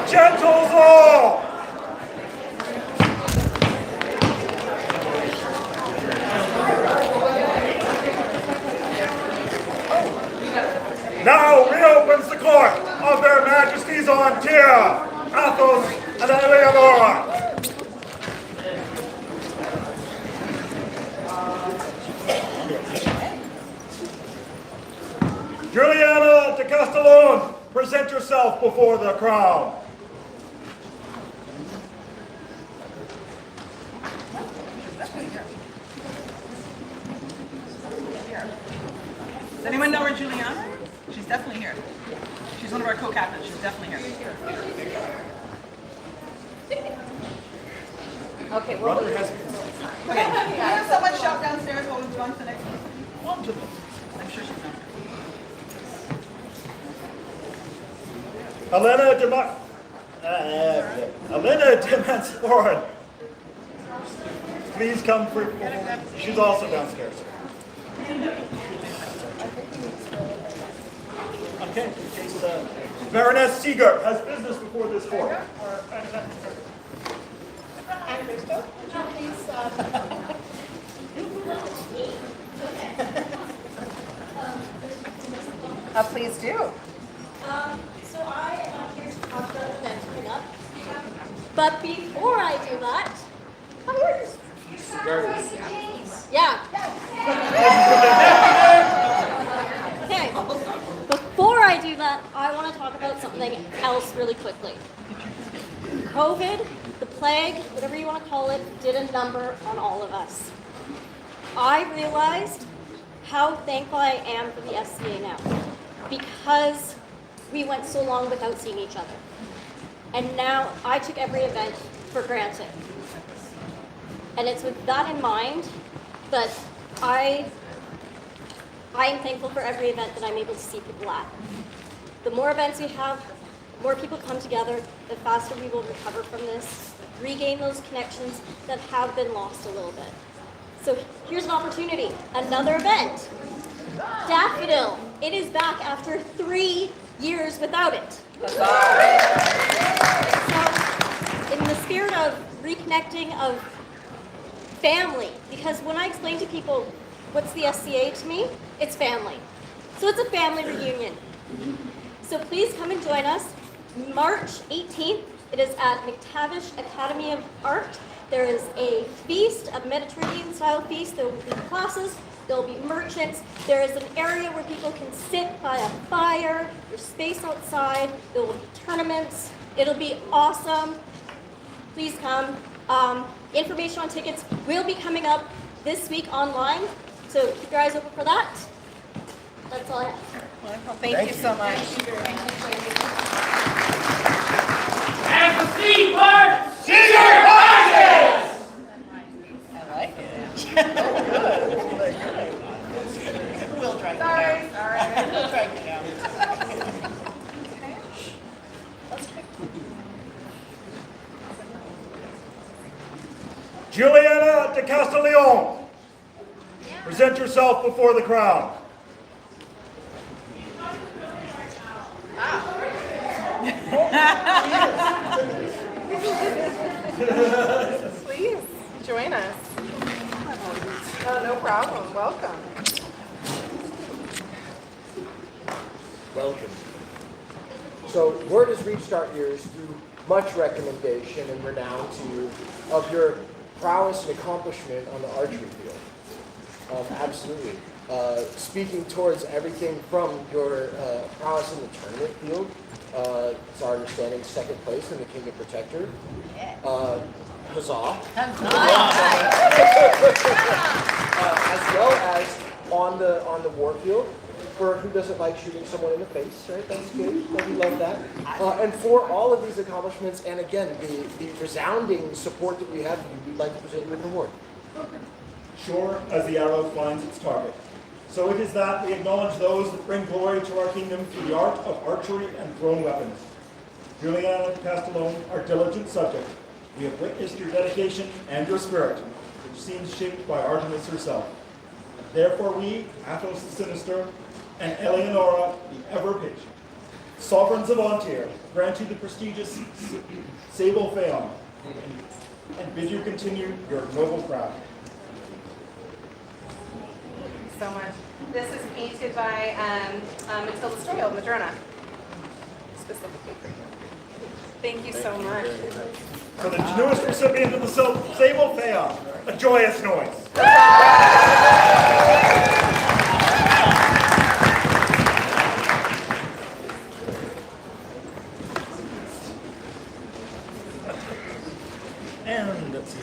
Gentles all! Now reopens the court of their majesties on Tyr, Athos, and Eleonora. Juliana de Castellone, present yourself before the crown. Does anyone know where Juliana is? She's definitely here. She's one of our co-captains. She's definitely here. Okay, well, Okay. Can you have someone shout downstairs while we move on to the next one? I'm sure she's not. Elena de Montfort. Please come for. She's also downstairs. Okay. In case Baroness Seeger has business before this court. Please do. so I am here to talk about events coming up. But before I do that, how are yours? Yeah. Okay. Before I do that, I want to talk about something else really quickly. COVID, the plague, whatever you want to call it, did a number on all of us. I realized how thankful I am for the SCA now, because we went so long without seeing each other. And now I took every event for granted. And it's with that in mind that I am thankful for every event that I'm able to see people at. The more events we have, the more people come together, the faster we will recover from this, regain those connections that have been lost a little bit. So here's an opportunity, another event. Daffodil, it is back after 3 years without it. So in the spirit of reconnecting, of family, because when I explain to people what's the SCA to me, it's family. So it's a family reunion. So please come and join us. March 18th, it is at McTavish Academy of Art. There is a feast, a Mediterranean style feast. There will be classes, there will be merchants. There is an area where people can sit by a fire. There's space outside. There will be tournaments. It'll be awesome. Please come. Information on tickets will be coming up this week online, so keep your eyes open for that. That's all I have. Wonderful. Thank you so much. And the C part, Caesar Marches! I like it. We'll try it. Sorry. We'll try it down. Juliana de Castellone, present yourself before the crowd. Please join us. Oh, no problem. Welcome. Welcome. So word has reached our ears through much recommendation and renown to you of your prowess and accomplishment on the archery field. Absolutely. Speaking towards everything from your prowess in the tournament field, it's our understanding second place in the King of Protector. Huzzah. As well as on the war field, for who doesn't like shooting someone in the face, right? That's good. We love that. And for all of these accomplishments, and again, the resounding support that we have, we'd like to present you with an award. Sure as the arrow finds its target. So it is that we acknowledge those that bring glory to our kingdom through the art of archery and thrown weapons. Juliana Castellone, our diligent subject, we have witnessed your dedication and your spirit, which seems shaped by Artemis herself. Therefore we, Athos the Sinister, and Eleonora the Ever Patient, sovereigns of Ontario, grant you the prestigious sable Féon and bid you continue your noble crown. So much. This is painted by Matilda Stroyle of Madrona, specifically for you. Thank you so much. For the newest recipient of the sable Féon, a joyous noise. And let's see.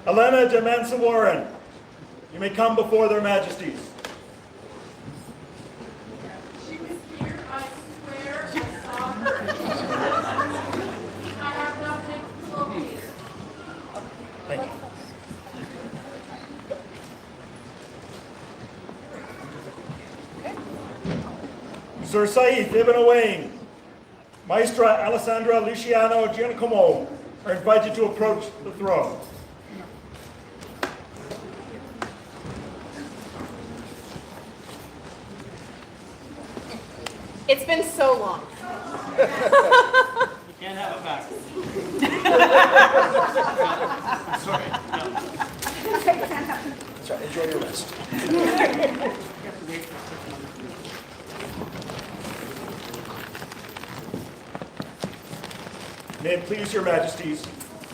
Elena de Mansa Warren, you may come before their majesties. She was here, I swear, I saw her. I have nothing to believe. Thank you. Sir Said Ibn Owain, Maestra Alessandra Luciano Giacomo are invited to approach the throne. It's been so long. You can't have it back. I'm sorry. No. That's right, enjoy your rest. May it please your majesties,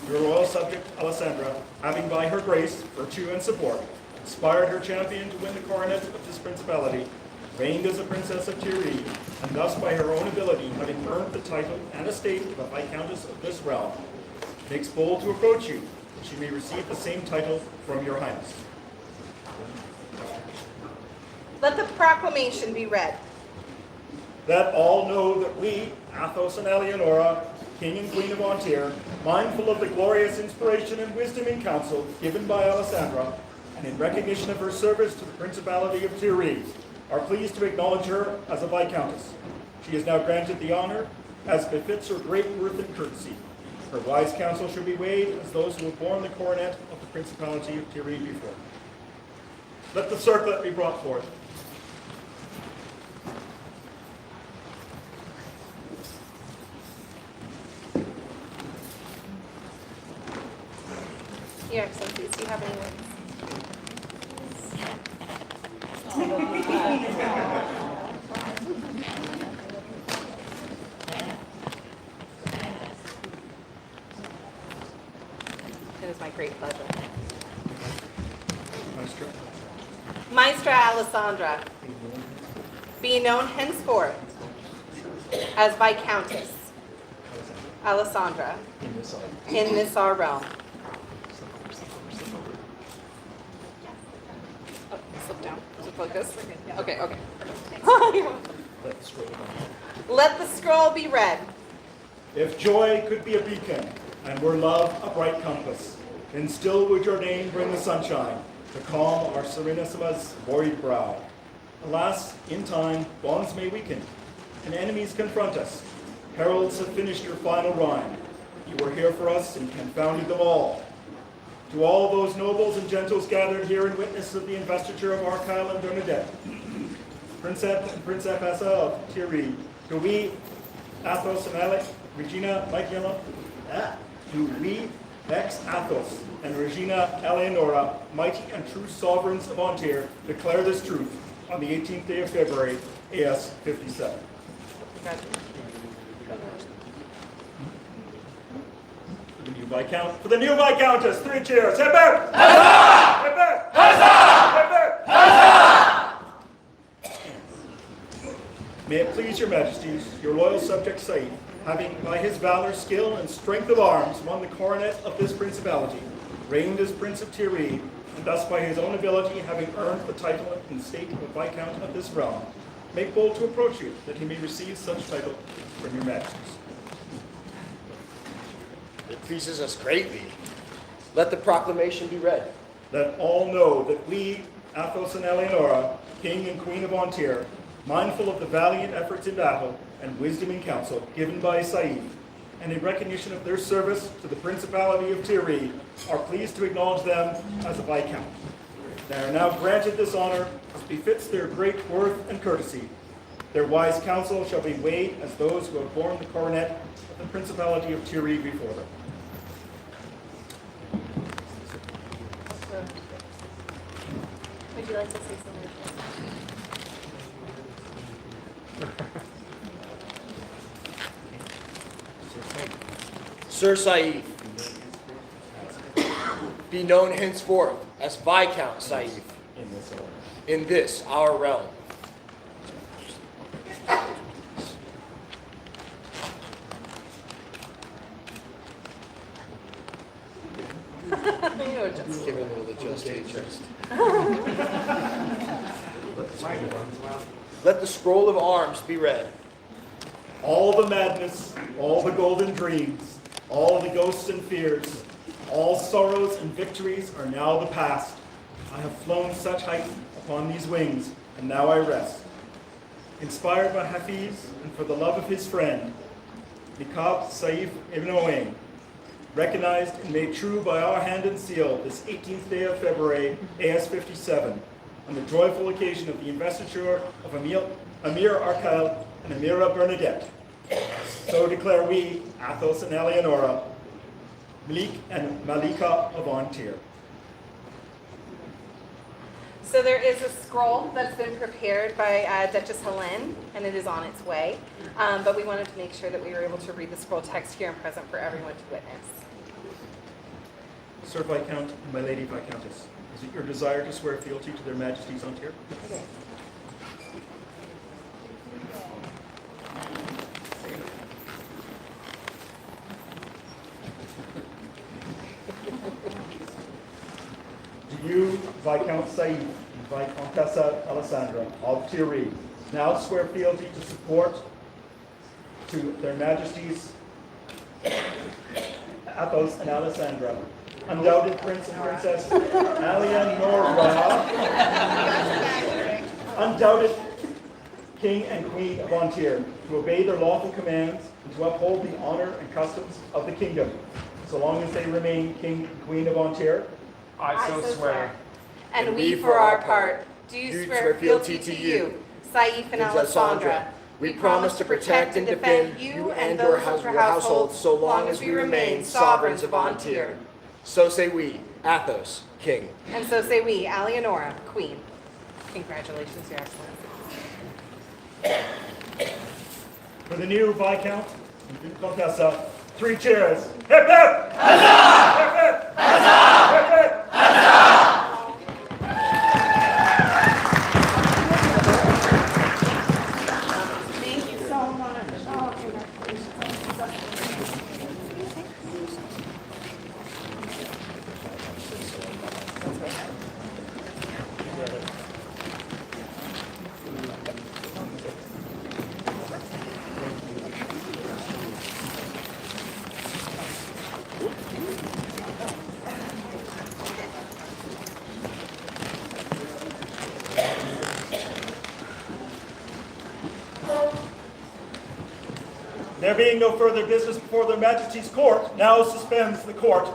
your royal subject Alessandra, having by her grace, virtue, and support, inspired her champion to win the coronet of this principality, reigned as a princess of Thierry, and thus by her own ability, having earned the title and estate of a viscountess of this realm, makes bold to approach you, that she may receive the same title from your highness. Let the proclamation be read. That all know that we, Athos and Eleonora, King and Queen of Ontario, mindful of the glorious inspiration and wisdom in counsel given by Alessandra, and in recognition of her service to the Principality of Thierry, are pleased to acknowledge her as a viscountess. She is now granted the honor as befits her great worth and courtesy. Her wise counsel should be weighed as those who have borne the coronet of the Principality of Thierry before. Let the circlet be brought forth. Your Excellencies, do you have any words? It is my great pleasure. Maestro. Maestra Alessandra, be known henceforth as Viscountess Alessandra in this our realm. Oh, slip down. Is it like this? Okay, okay. Let the scroll be read. If joy could be a beacon, and were love a bright compass, then still would your name bring the sunshine to calm our Serenissimi's worried brow. Alas, in time, bonds may weaken, and enemies confront us. Heralds have finished your final rhyme. You were here for us and confounded them all. To all those nobles and gentles gathered here in witness of the investiture of Argyll and Bernadette, Princess and Princess of Thierry, do we, Athos and Alec, Regina, Michaela, do we, Vex Athos and Regina Eleonora, mighty and true sovereigns of Ontario, declare this truth on the 18th day of February, AS 57. For the new Viscountess, 3 cheers. Hip hip! Huzzah! Hip hip! Huzzah! Hip hip! May it please your majesties, your loyal subject Said, having by his valor, skill, and strength of arms won the coronet of this principality, reigned as Prince of Thierry, and thus by his own ability, having earned the title and state of Viscount of this realm, make bold to approach you, that he may receive such title from your majesties. It pleases us greatly. Let the proclamation be read. Let all know that we, Athos and Eleonora, King and Queen of Ontario, mindful of the valiant efforts in battle and wisdom in council given by Said, and in recognition of their service to the Principality of Thierry, are pleased to acknowledge them as a Viscount. They are now granted this honor as befits their great worth and courtesy. Their wise counsel shall be weighed as those who have borne the coronet of the Principality of Thierry before them. Would you like to say something? Sir Saif, be known henceforth as Viscount Saif in this our realm. Just give it a little adjust to chest. Let the scroll of arms be read. All the madness, all the golden dreams, all the ghosts and fears, all sorrows and victories are now the past. I have flown such height upon these wings, and now I rest. Inspired by Hafiz and for the love of his friend, Nikab Saif Ibn Owain, recognized and made true by our hand and seal this 18th day of February, AS 57, on the joyful occasion of the investiture of Emir Arkyle and Amira Bernadette. So declare we, Athos and Eleonora, Malik and Malika of Antir. So there is a scroll that's been prepared by Duchess Helene, and it is on its way. But we wanted to make sure that we were able to read the scroll text here and present for everyone to witness. Sir Viscount and my Lady Viscountess, is it your desire to swear fealty to their Majesties Antir? Okay. Do you, Viscount Said and Viscountessa Alessandra of Thierry, now swear fealty to support to their Majesties Athos and Alessandra, undoubted Prince and Princess Eleonora, undoubted King and Queen of Antir, to obey their lawful commands and to uphold the honor and customs of the kingdom, so long as they remain King and Queen of Antir? I so swear. And we, for our part, do swear fealty to you, Saif and Alessandra. We promise to protect and defend you and those of your household so long as we remain sovereigns of Antir. So say we, Athos, King. And so say we, Eleonora, Queen. Congratulations, Your Excellency. For the new Viscount and Viscountessa, 3 cheers. Hip hip! Huzzah! Hip hip! Huzzah! Hip hip! Thank you so much. Oh, There being no further business before their Majesty's court, now suspends the court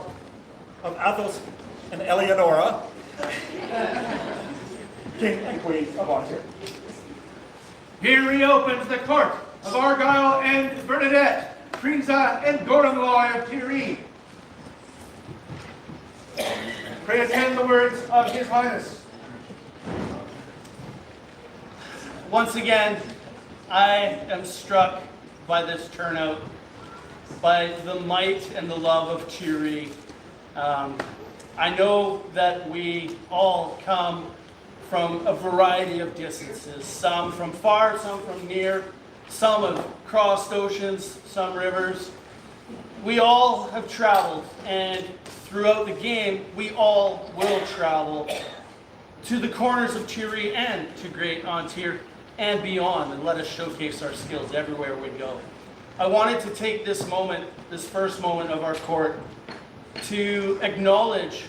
of Athos and Eleonora, King and Queen of Antir. Here reopens the court of Argyle and Bernadette, Prinza and Gorenloy of Thierry. Pray attend the words of His Highness. Once again, I am struck by this turnout, by the might and the love of Thierry. I know that we all come from a variety of distances, some from far, some from near, some have crossed oceans, some rivers. We all have traveled, and throughout the game, we all will travel to the corners of Thierry and to Great Antir and beyond, and let us showcase our skills everywhere we go. I wanted to take this moment, this first moment of our court, to acknowledge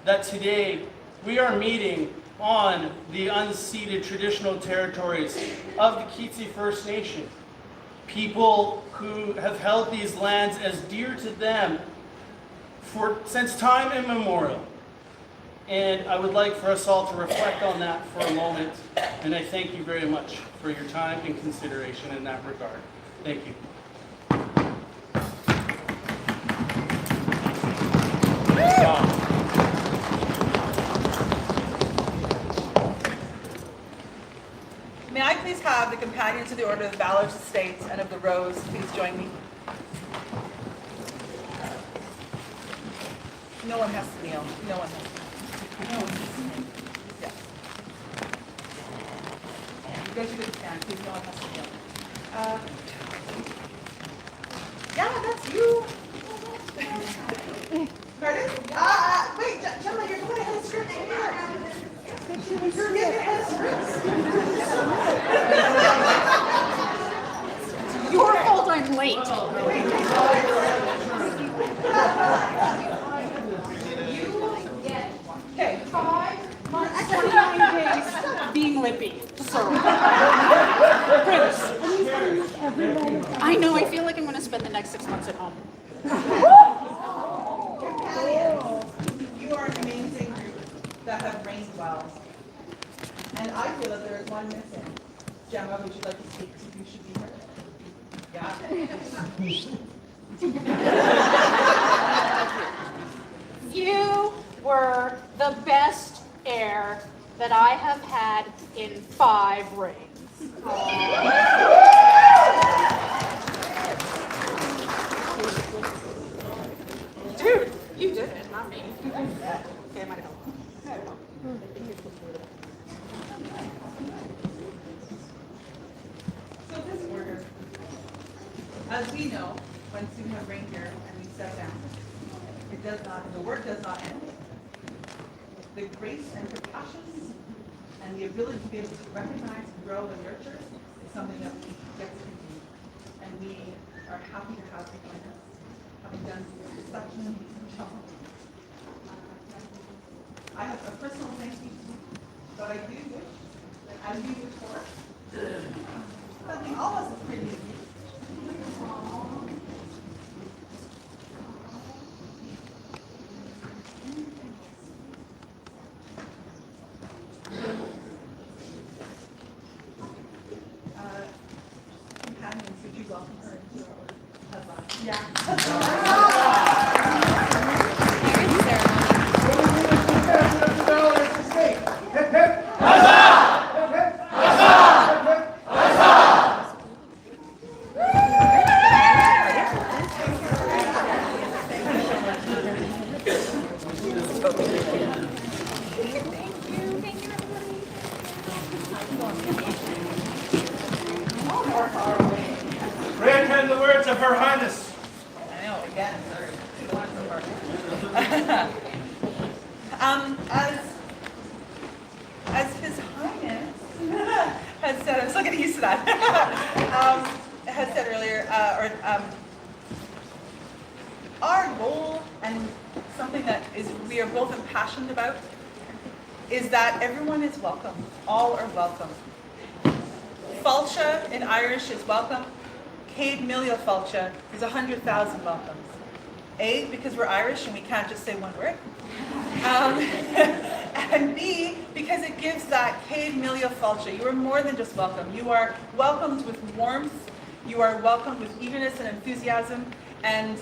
that today we are meeting on the unceded traditional territories of the Kitsi First Nation, people who have held these lands as dear to them since time immemorial. And I would like for us all to reflect on that for a moment. And I thank you very much for your time and consideration in that regard. Thank you. May I please have the companions of the Order of the Ballard Estates and of the Rose please join me? No one has to kneel. No one has to. No one has to kneel. Yeah. You guys should stand, please. No one has to kneel. Yeah, that's you. Pardon? Wait, gentlemen, you're going ahead of script here. You're getting ahead of script. Your fault I'm late. Okay. 5 months, 29 days being lippy. So, Prince, I know, I feel like I'm going to spend the next 6 months at home. You are an amazing group that have reigned well. And I feel that there is one missing. Gemma, would you like to speak to? You should be here. Yeah. You were the best heir that I have had in 5 reigns. Dude, you did it, not me. Okay, I might help. So this order, as we know, once you have reigned here and we step down, it does not, the work does not end. The grace and compassion and the ability to be able to recognize, grow, and nurture is something that we get to continue. And we are happy to have you join us, having done such an amazing job. I have a personal thank you, but I do wish that as you move forward, something almost as pretty as you. Companions, would you welcome her into our order? Yeah. Hip, hip. Grant the words of Her Highness. I know, again, sorry. As His Highness has said, I'm still getting used to that, has said earlier, our goal and something that we are both impassioned about is that everyone is welcome. All are welcome. Falcha in Irish is welcome. Céad Millió Falcha is 100,000 welcomes. A, because we're Irish and we can't just say one word. And B, because it gives that Céad Millió Falcha. You are more than just welcome. You are welcomed with warmth. You are welcomed with eagerness and enthusiasm. And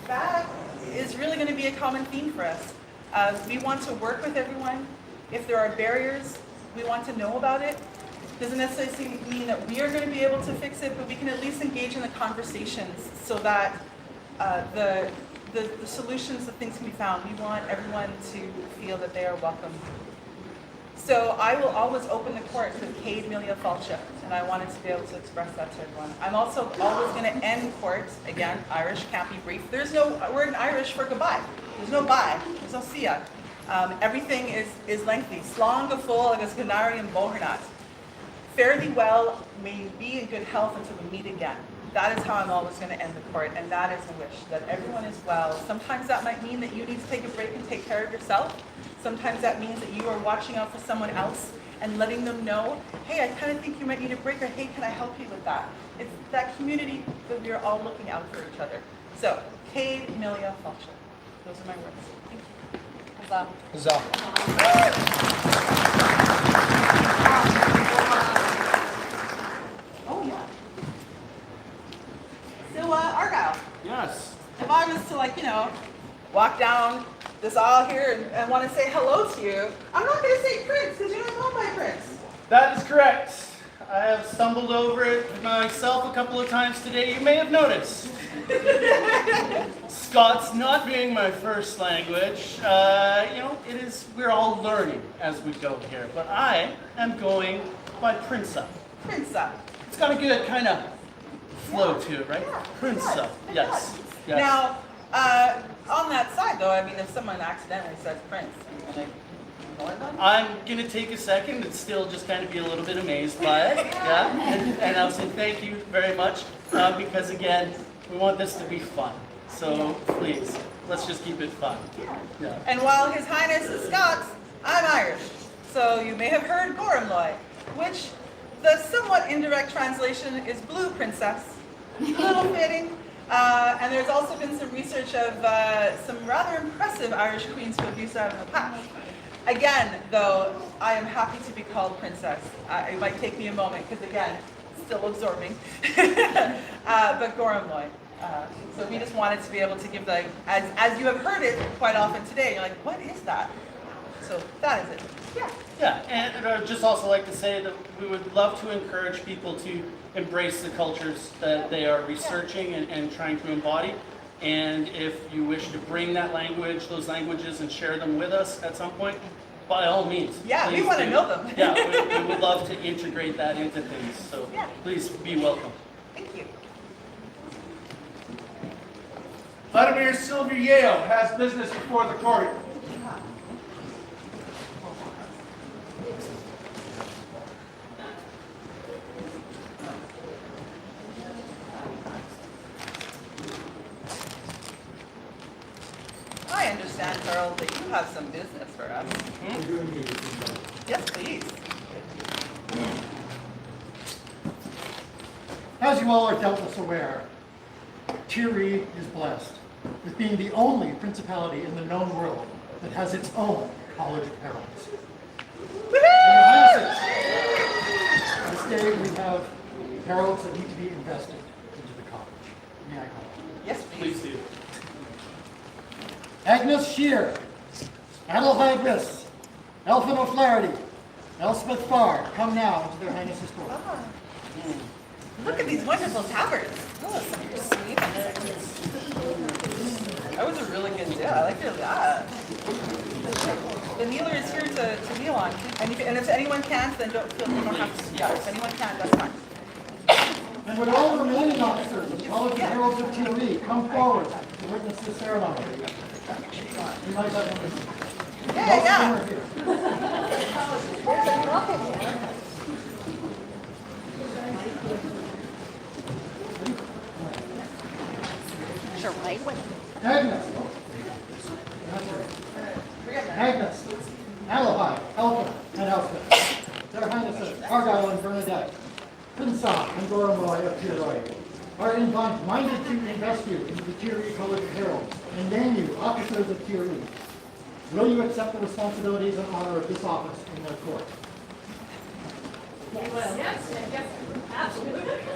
that is really going to be a common theme for us. We want to work with everyone. If there are barriers, we want to know about it. Doesn't necessarily mean that we are going to be able to fix it, but we can at least engage in the conversations so that the solutions, the things can be found. We want everyone to feel that they are welcome. So I will always open the court with Céad Millió Falcha, and I wanted to be able to express that to everyone. I'm also always going to end court, again, Irish, can't be brief. There's no word in Irish for goodbye. There's no bye. There's no see ya. Everything is lengthy. Slán go fóill agus ganari and bóhernat. Fare thee well, may you be in good health until we meet again. That is how I'm always going to end the court, and that is a wish, that everyone is well. Sometimes that might mean that you need to take a break and take care of yourself. Sometimes that means that you are watching out for someone else and letting them know, hey, I kind of think you might need a break, or hey, can I help you with that? It's that community that we are all looking out for each other. So, Céad Millió Falcha. Those are my words. Thank you. Huzzah. Huzzah. Oh, yeah. So, Argyle, Yes. if I was to, like, walk down this aisle here and want to say hello to you, I'm not going to say Prince because you don't know my Prince. That is correct. I have stumbled over it myself a couple of times today. You may have noticed. Scots not being my first language, we're all learning as we go here. But I am going by Prinsa. Prince. It's got a good kind of flow to it, right? Yeah, Prinsa. it Yes. does. Yes. Now, on that side, though, I mean, if someone accidentally says Prince, and they ignore them? I'm going to take a second and still just kind of be a little bit amazed by it. Yeah. And I'll say thank you very much because, again, we want this to be fun. So please, let's just keep it fun. Yeah. And while His Highness is Scots, I'm Irish. So you may have heard Gormloy, which the somewhat indirect translation is Blue Princess. A little fitting. And there's also been some research of some rather impressive Irish queens who have used that in the past. Again, though, I am happy to be called Princess. It might take me a moment because, again, still absorbing. But Gormloy. So we just wanted to be able to give the, as you have heard it quite often today, you're like, what is that? So that is it. Yeah. Yeah, and I'd just also like to say that we would love to encourage people to embrace the cultures that they are researching and trying to embody. And if you wish to bring that language, those languages, and share them with us at some point, by all means. Yeah, we please want to do. know them. Yeah, we would love to integrate that into things. So Yeah. please be welcome. Thank you. Vladimir Sylvia Yale has business before the court. I understand, Harold, that you have some business for us. Yes, please. As you all are doubtless aware, Thierry is blessed with being the only principality in the known world that has its own College of Heralds. And this day we have heralds that need to be invested into the college. May I call? Yes, please. Please do. Agnes Shear, Adelheid Riss, Elphin O'Flaherty, Elspeth Farr, come now into their Highnesses' court. Look at these wonderful tabards. Oh, some of your sweet. That was a really good deal. I like your that. The kneeler is here to kneel on. And if anyone can't, then don't feel you don't have to. Yeah, if anyone can, that's fine. And would all the remaining officers of the College of Heralds of Thierry come forward to witness this ceremony? You might have one. Yeah. Sure, right? Agnes. Agnes. Adelheid, Elphin, and Elspeth. Their Highnesses, Argyle and Bernadette, Pinsop and Gormloy of Thierry, are minded to invest you into the Thierry College of Heralds and name you officers of Thierry. Will you accept the responsibilities and honor of this office in their court?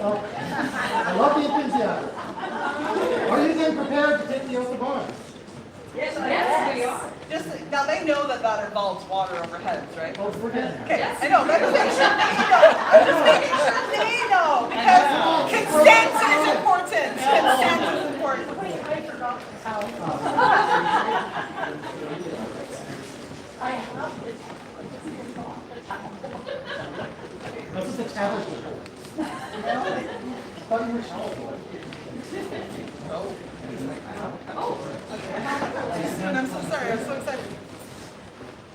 Oh, I love the enthusiasm. Are you then prepared to take the oath of office? Yes, we are. Just now they know that involves water over heads, right? Oh, we're getting there. Okay, I know, but I'm just making sure they know. I'm just making sure they know because consent is important. Consent is important. Wait, I forgot how. I have it. This is the tablet. Thought you were sheltered. And I'm so sorry, I'm so excited.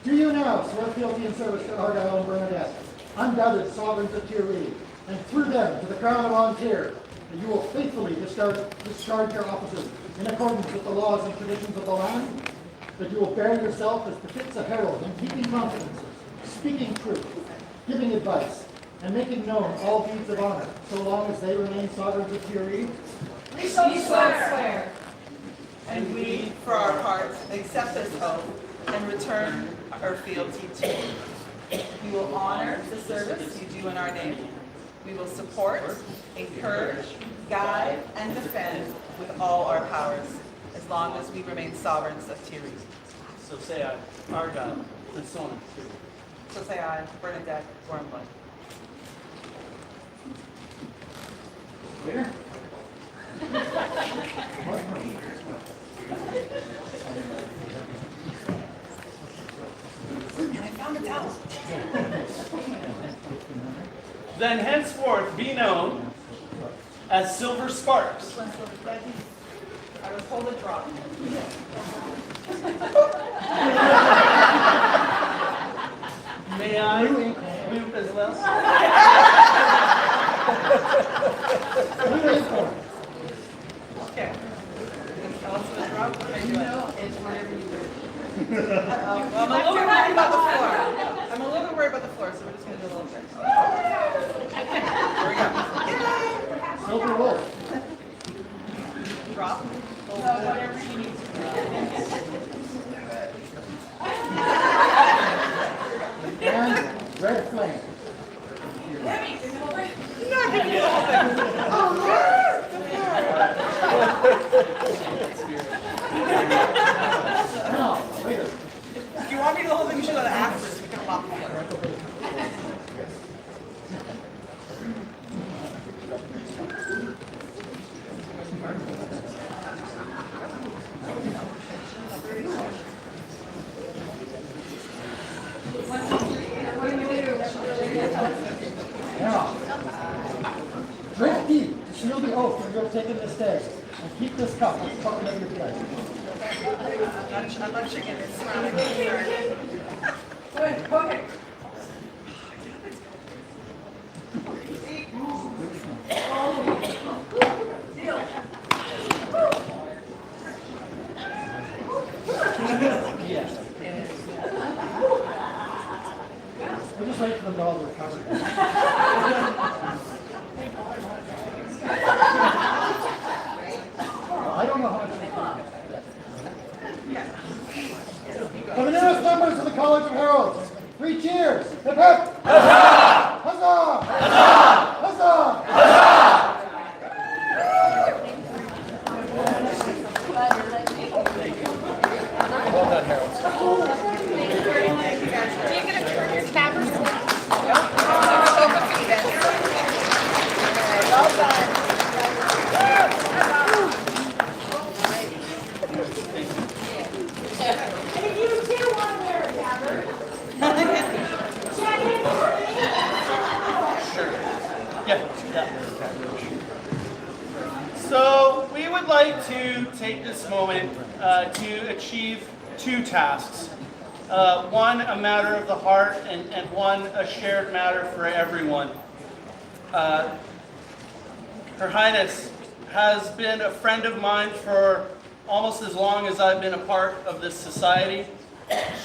Do you now swear fealty and service to Argyle and Bernadette, undoubted sovereigns of Thierry, and through them to the crown of Ontario, that you will faithfully discharge your offices in accordance with the laws and traditions of the land, that you will bear yourself as befits a herald in keeping confidences, speaking truth, giving advice, and making known all deeds of honor, so long as they remain sovereigns of Thierry? We swear. And we, for our part, accept this oath and return our fealty to you. We will honor the service you do in our name. We will support, encourage, guide, and defend with all our powers, as long as we remain sovereigns of Thierry. So say I, Argyle, and so on. So say I, Bernadette Wormwood. And I found a towel. Then henceforth be known as Silver Sparks. I was told a drop. May I move as well? Okay. Also a drop. What am I doing? It's whatever you do. Well, I'm a little bit worried about the floor. I'm a little bit worried about the floor, so we're just going to do a little bit. Here we go. Silver wolf. Drop. Whatever you need. And red flame. Not going to do the whole thing. Now, later. If you want me to do the whole thing, you should go to actors. We can pop together. Now, drink deep to seal the oath that you have taken this day, and keep this cup as token of your pledge. I'm not chicken. It's ceramic. Okay. We'll just wait for them to all recover. I don't know how to For the newest members of the College of Heralds, 3 cheers! Hip hip! Huzzah! Huzzah! Huzzah! Huzzah! Well done, Harold. Are you gonna turn your cameras on? Well done. And if you do want to wear a tabard, check in. Sure. Yeah. So we would like to take this moment to achieve 2 tasks. One, a matter of the heart, and one, a shared matter for everyone. Her Highness has been a friend of mine for almost as long as I've been a part of this society.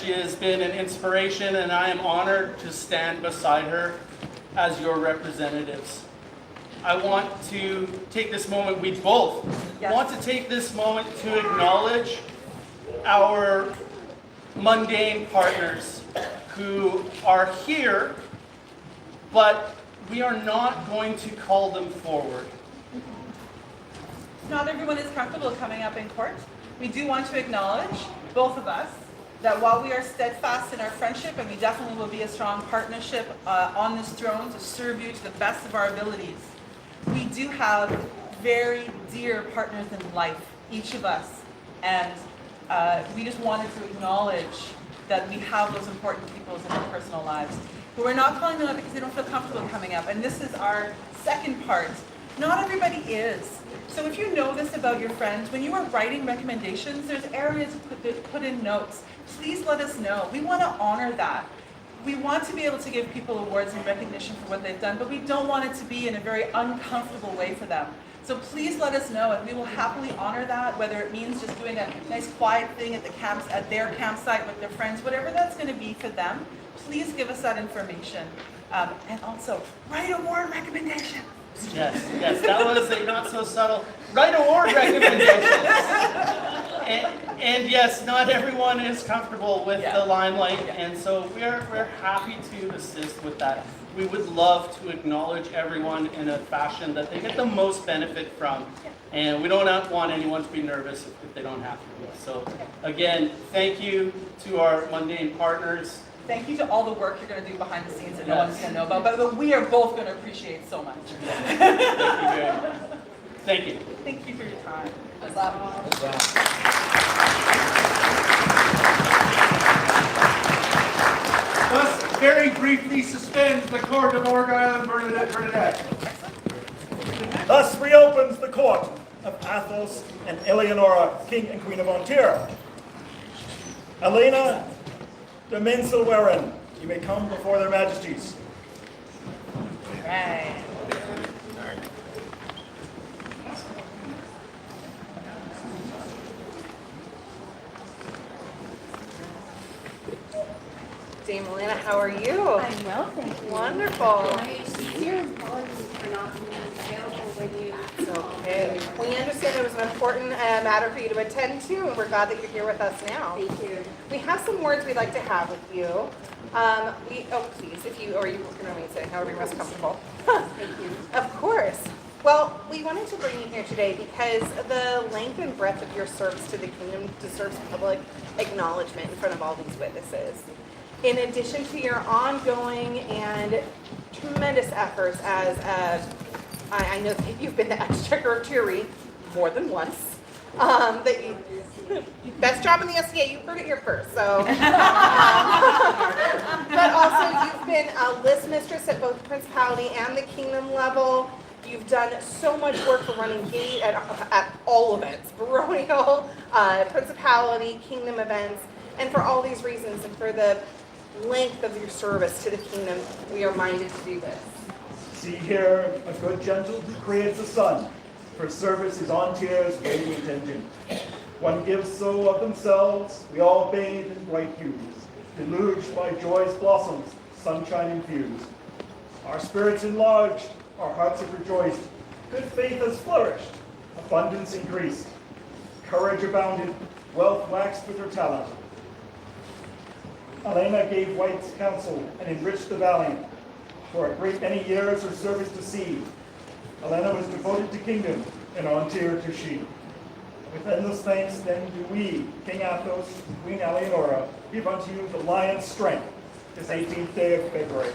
She has been an inspiration, and I am honored to stand beside her as your representatives. I want to take this moment, we both want to take this moment to acknowledge our mundane partners who are here, but we are not going to call them forward. Not everyone is comfortable coming up in court. We do want to acknowledge, both of us, that while we are steadfast in our friendship, and we definitely will be a strong partnership on this throne to serve you to the best of our abilities, we do have very dear partners in life, each of us. And we just wanted to acknowledge that we have those important people in our personal lives. But we're not calling them up because they don't feel comfortable coming up. And this is our second part. Not everybody is. So if you know this about your friends, when you are writing recommendations, there's areas to put in notes. Please let us know. We want to honor that. We want to be able to give people awards and recognition for what they've done, but we don't want it to be in a very uncomfortable way for them. So please let us know, and we will happily honor that, whether it means just doing a nice quiet thing at their campsite with their friends, whatever that's going to be for them. Please give us that information. And also, write award recommendations. Yes, that was a not so subtle right award recommendations. And yes, not everyone is comfortable with Yeah. the limelight, Yeah. and so we're happy to assist with that. We would love to acknowledge everyone in a fashion that they get the most benefit from, and we don't want anyone to be nervous if they don't have to be. So again, thank you to our mundane partners. Thank you to all the work you're going to do behind the scenes that no Yes. one's going to know about, but we are both going to appreciate so much. Thank you very much. Thank you. Thank you for your time. Thus, very briefly suspends the court of Argyle and Bernadette. Thus reopens the court of Athos and Eleonora, King and Queen of Ontario. Elena de Minselweren, you may come before their majesties. Right. Dame Elena, how are you? I'm well, thank you. Wonderful. My sincere apologies for not being available when you. It's okay. We understand it was an important matter for you to attend to, and we're glad that you're here with us now. Thank you. We have some words we'd like to have with you. Please, if you, or you can remain sitting, however you're most comfortable. Thank you. Of course. Well, we wanted to bring you here today because the length and breadth of your service to the kingdom deserves public acknowledgement in front of all these witnesses. In addition to your ongoing and tremendous efforts as I know that you've been the Exchequer of Turie more than once. That you best job in the SCA, you heard it here first. So, but also you've been a list mistress at both Principality and the Kingdom level. You've done so much work for running gate at all events, Baronial, Principality, Kingdom events, and for all these reasons and for the length of your service to the kingdom, we are minded to do this. See here a good gentle who creates a son, for service is Ontario's radiant engine. One gives so of themselves, we all bathe in bright hues, deluged by joy's blossoms, sunshine infused. Our spirits enlarged, our hearts have rejoiced, good faith has flourished, abundance increased, courage abounded, wealth waxed with her talent. Elena gave wise counsel and enriched the valiant. For a great many years her service to see, Elena was devoted to kingdom, and Ontario to she. With endless thanks then do we, King Athos, Queen Eleonora, give unto you the lion's strength this 18th day of February.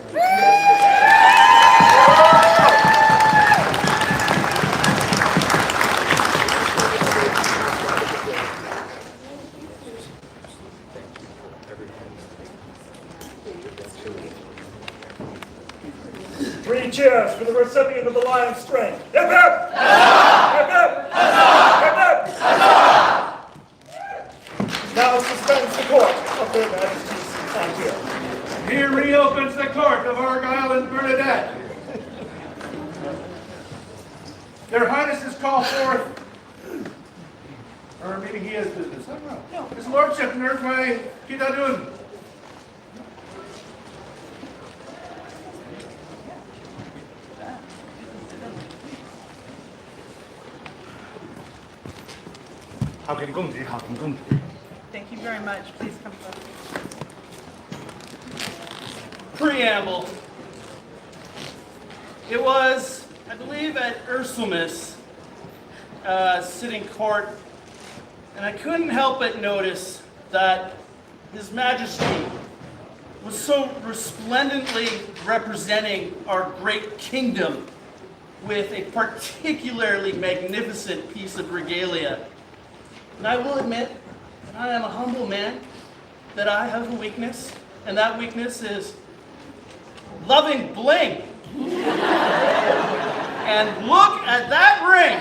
Three cheers for the recipient of the lion's strength. Hip hip! Hip hip! Hip hip! Now suspends the court of their majesties Ontario. Here reopens the court of Argyle and Bernadette. Their Highnesses call forth, or maybe he has business, I don't know. No. His Lordship, Nurkway Kitadun. Thank you very much. Please come forward. Preamble. It was, I believe, at Ursulmus, sitting court, and I couldn't help but notice that His Majesty was so resplendently representing our great kingdom with a particularly magnificent piece of regalia. And I will admit, I am a humble man, that I have a weakness, and that weakness is loving bling. And look at that ring!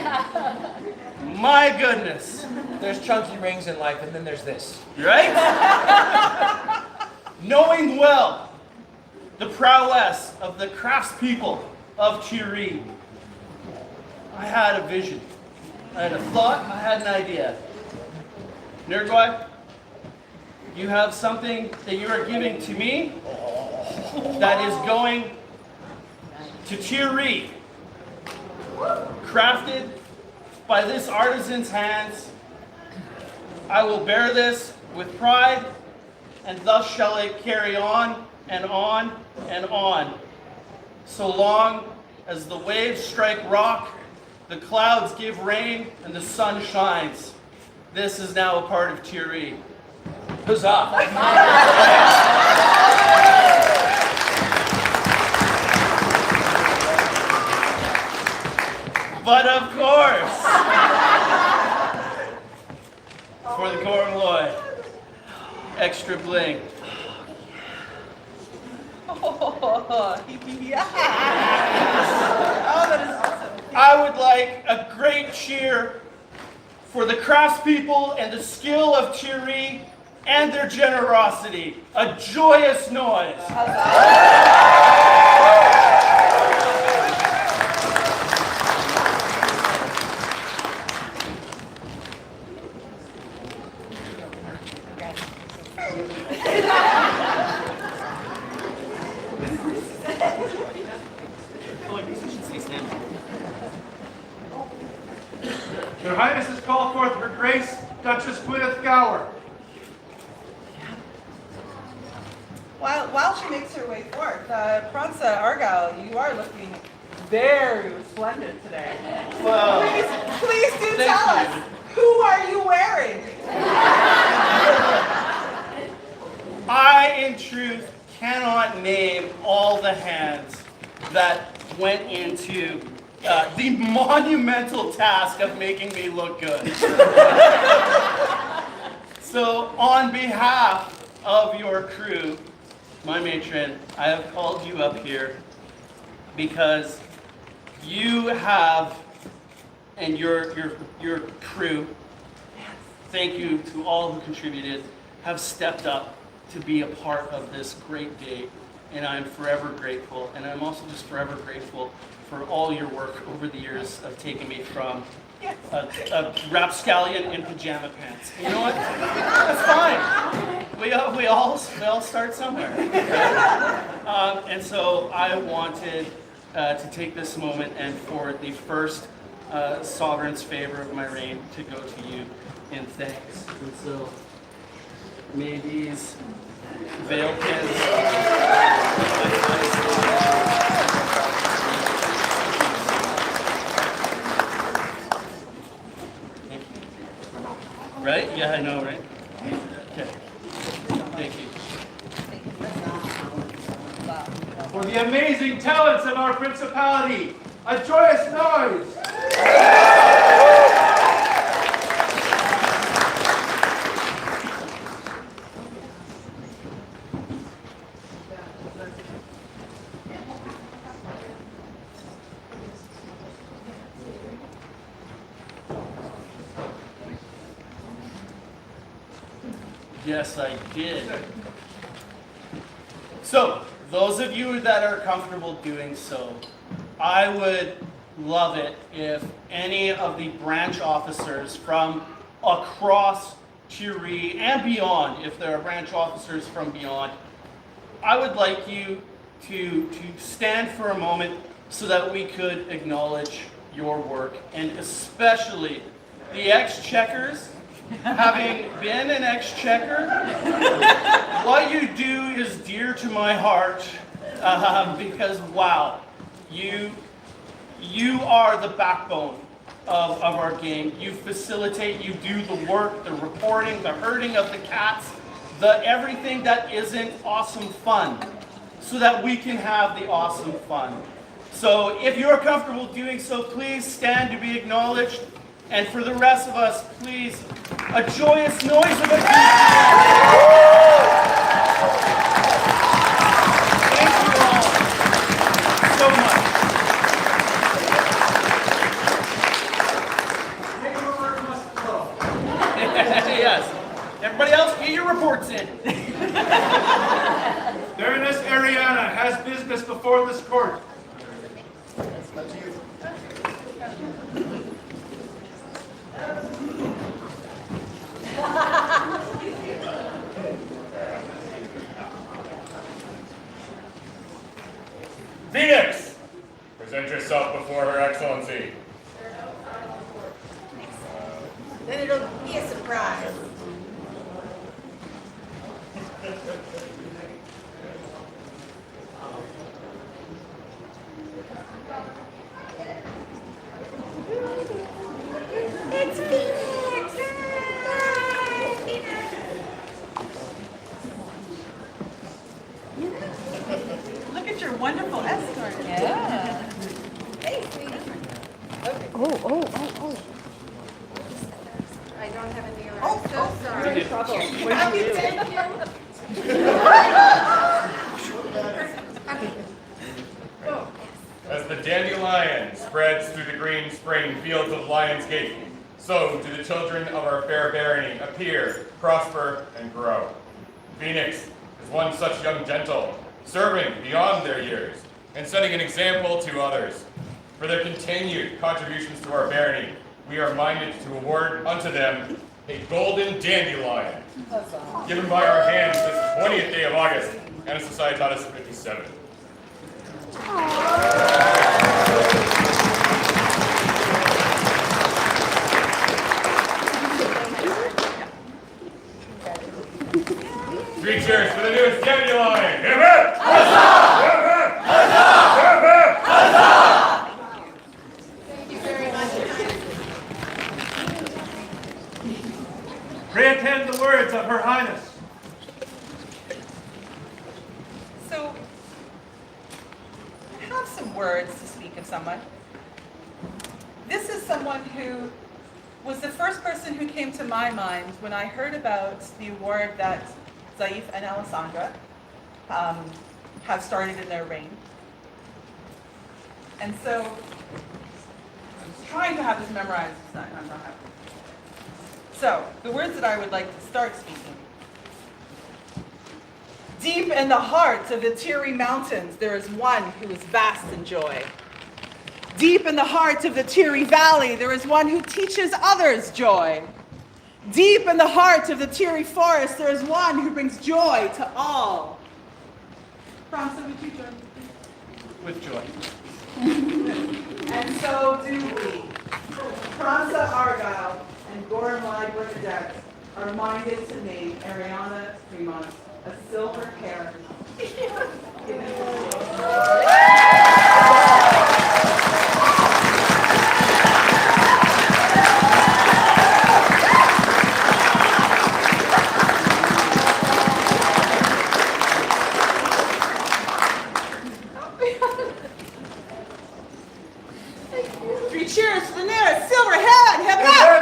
My goodness. There's chunky rings in life, and then there's this. Right? Knowing well the prowess of the craftspeople of Turie, I had a vision. I had a thought, I had an idea. Nurgwai, you have something that you are giving to me that is going to Turie, crafted by this artisan's hands. I will bear this with pride, and thus shall it carry on and on and on, so long as the waves strike rock, the clouds give rain, and the sun shines. This is now a part of Thierry. Huzzah! But of course, for the Cornloy, extra bling. Oh, yes. Oh, that is awesome. I would like a great cheer for the craftspeople and the skill of Thierry and their generosity. A joyous noise. Her Highness has called forth Her Grace, Duchess Gwyneth Gower. While she makes her way forth, Pranza Argyle, you are looking very resplendent today. Well, Please do thank tell you. us, who are you wearing? I, in truth, cannot name all the hands that went into the monumental task of making me look good. So, on behalf of your crew, my matron, I have called you up here because you have, and your crew, thank you to all who contributed, have stepped up to be a part of this great day, and I'm forever grateful. And I'm also just forever grateful for all your work over the years of taking me from a rapscallion in pajama pants. You know what? That's fine. We all start somewhere. And so I wanted to take this moment and for the first sovereign's favor of my reign to go to you in thanks. And so may these veil pins. Right? Yeah, I know, right? Okay. Thank you. For the amazing talents of our principality, a joyous noise. Yes, I did. So, those of you that are comfortable doing so, I would love it if any of the branch officers from across Thierry and beyond, if there are branch officers from beyond, I would like you to stand for a moment so that we could acknowledge your work, and especially the Exchequers. Having been an Exchequer, what you do is dear to my heart because, wow, you are the backbone of our game. You facilitate, you do the work, the reporting, the herding of the cats, the everything that isn't awesome fun, so that we can have the awesome fun. So if you're comfortable doing so, please stand to be acknowledged. And for the rest of us, please, a joyous noise of a Thank you all so much. Yes. Everybody else, get your reports in. Baroness Ariana has business before this court. Phoenix! Present yourself before Her Excellency. Then it'll be a surprise. It's Phoenix! Hi, Phoenix! Look at your wonderful escort. Yeah. Hey, sweetie. I don't have a mirror. I'm so sorry. As the dandelion spreads through the green spring fields of Lion's Gate, so do the children of our fair barony appear, prosper, and grow. Phoenix is one such young gentle, serving beyond their years, and setting an example to others. For their continued contributions to our barony, we are minded to award unto them a golden dandelion, given by our hands this 20th day of August, and a Societatis 57. Three cheers for the newest dandelion! Hip hip! Huzzah! Hip hip! Huzzah! Hip hip! Huzzah! Thank you very much. Pray attend the words of Her Highness. So, I have some words to speak of someone. This is someone who was the first person who came to my mind when I heard about the award that Zaif and Alessandra have started in their reign. And so, I was trying to have this memorized, I'm not happy. So, the words that I would like to start speaking. Deep in the heart of the Tiri Mountains, there is one who is vast in joy. Deep in the heart of the Tiri Valley, there is one who teaches others joy. Deep in the heart of the Tiri Forest, there is one who brings joy to all. Franca, would you join me? With joy. And so do we. Franca Argyle and Gormlai Bernadette are minded to name Ariana Fremont a silver heron. Three cheers for the nearest silver head! Hip hip!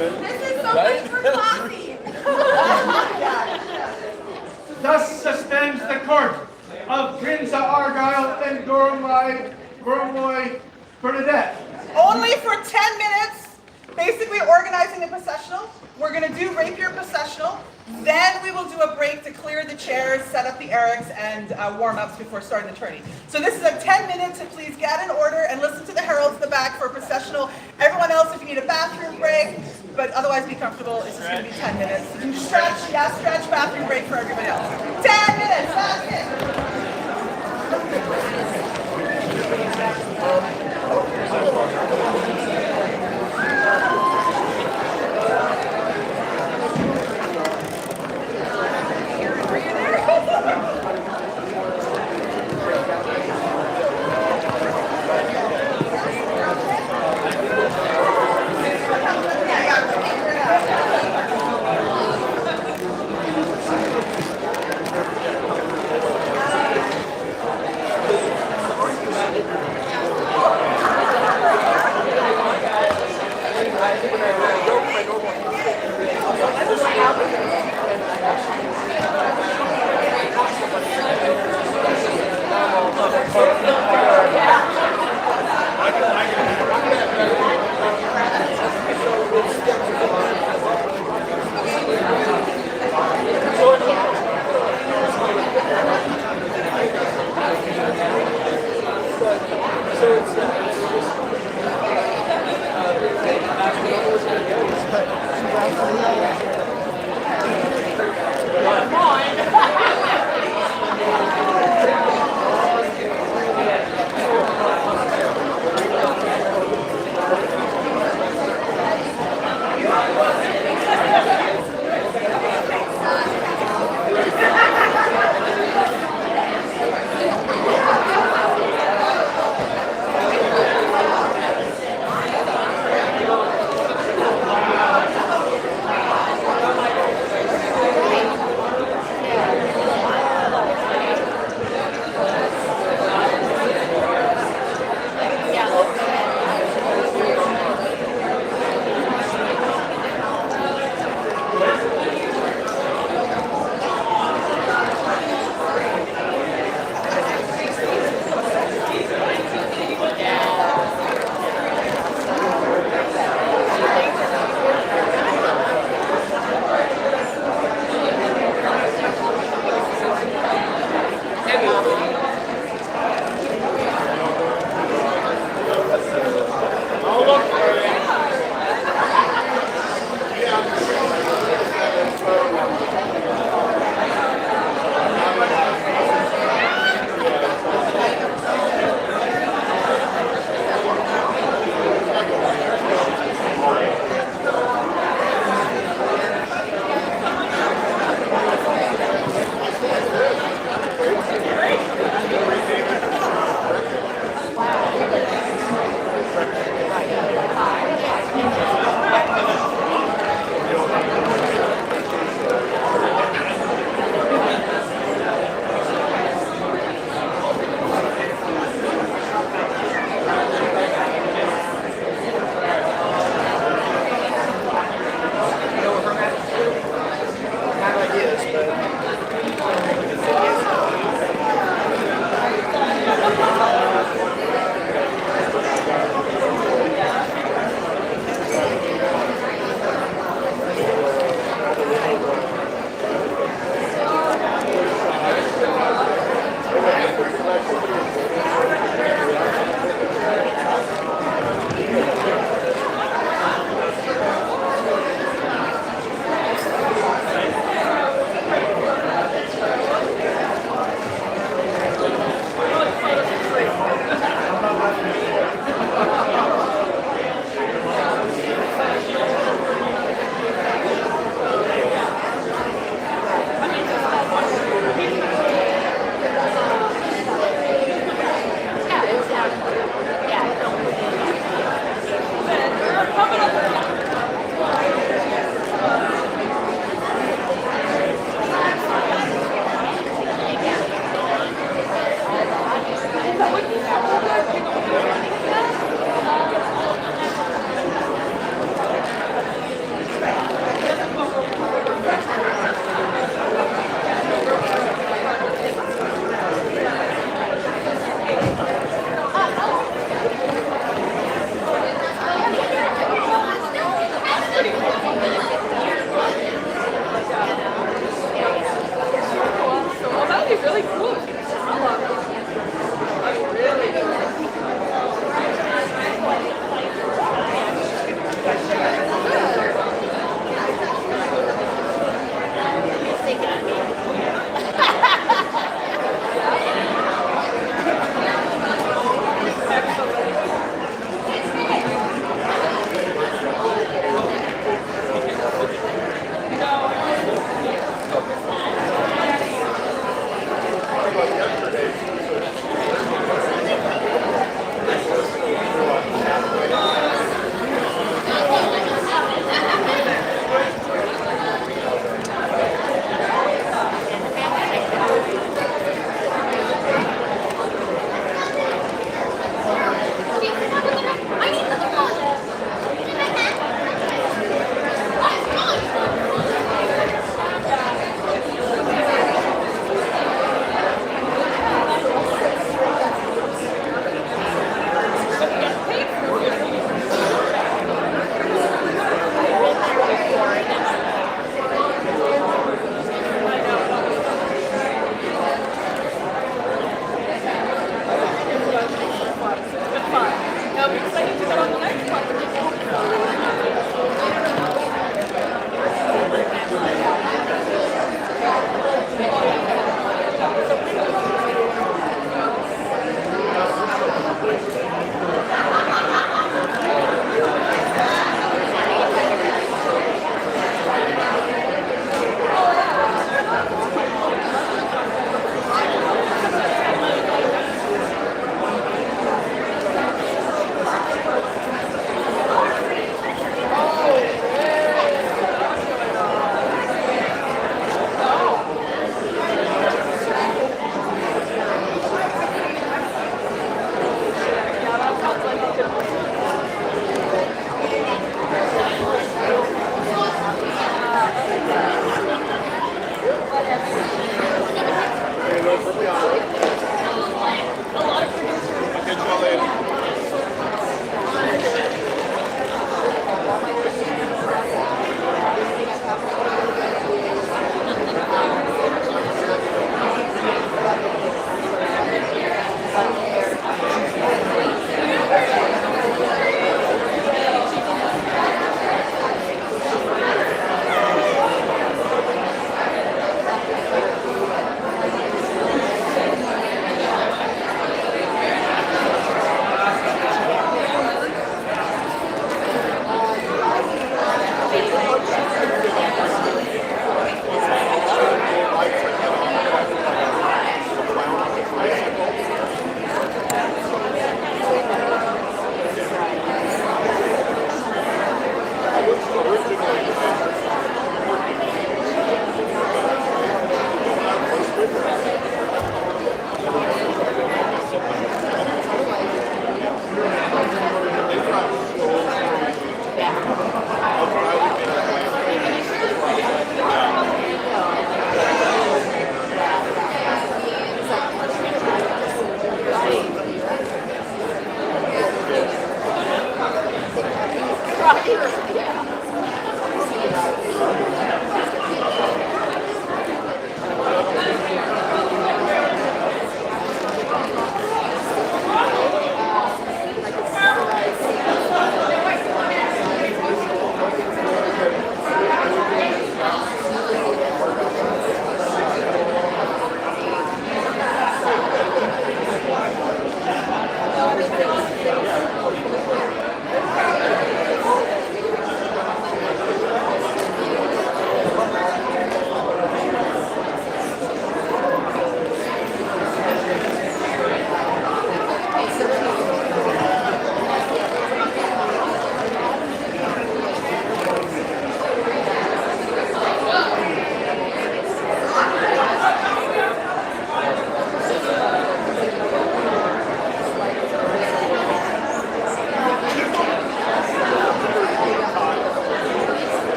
This is so much for coffee. Thus suspends the court of Prince Argyle and Gormlai Bernadette. Only for 10 minutes, basically organizing the processional. We're going to do rapier processional. Then we will do a break to clear the chairs, set up the erics, and warm-ups before starting the tourney. So this is a 10 minutes, so please get in order and listen to the heralds in the back for a processional. Everyone else, if you need a bathroom break, but otherwise be comfortable, it's just going to be 10 minutes. You stretch, yeah, stretch, bathroom break for everybody else. 10 minutes, that's it.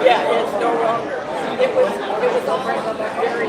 Yeah, it's no longer. It was all very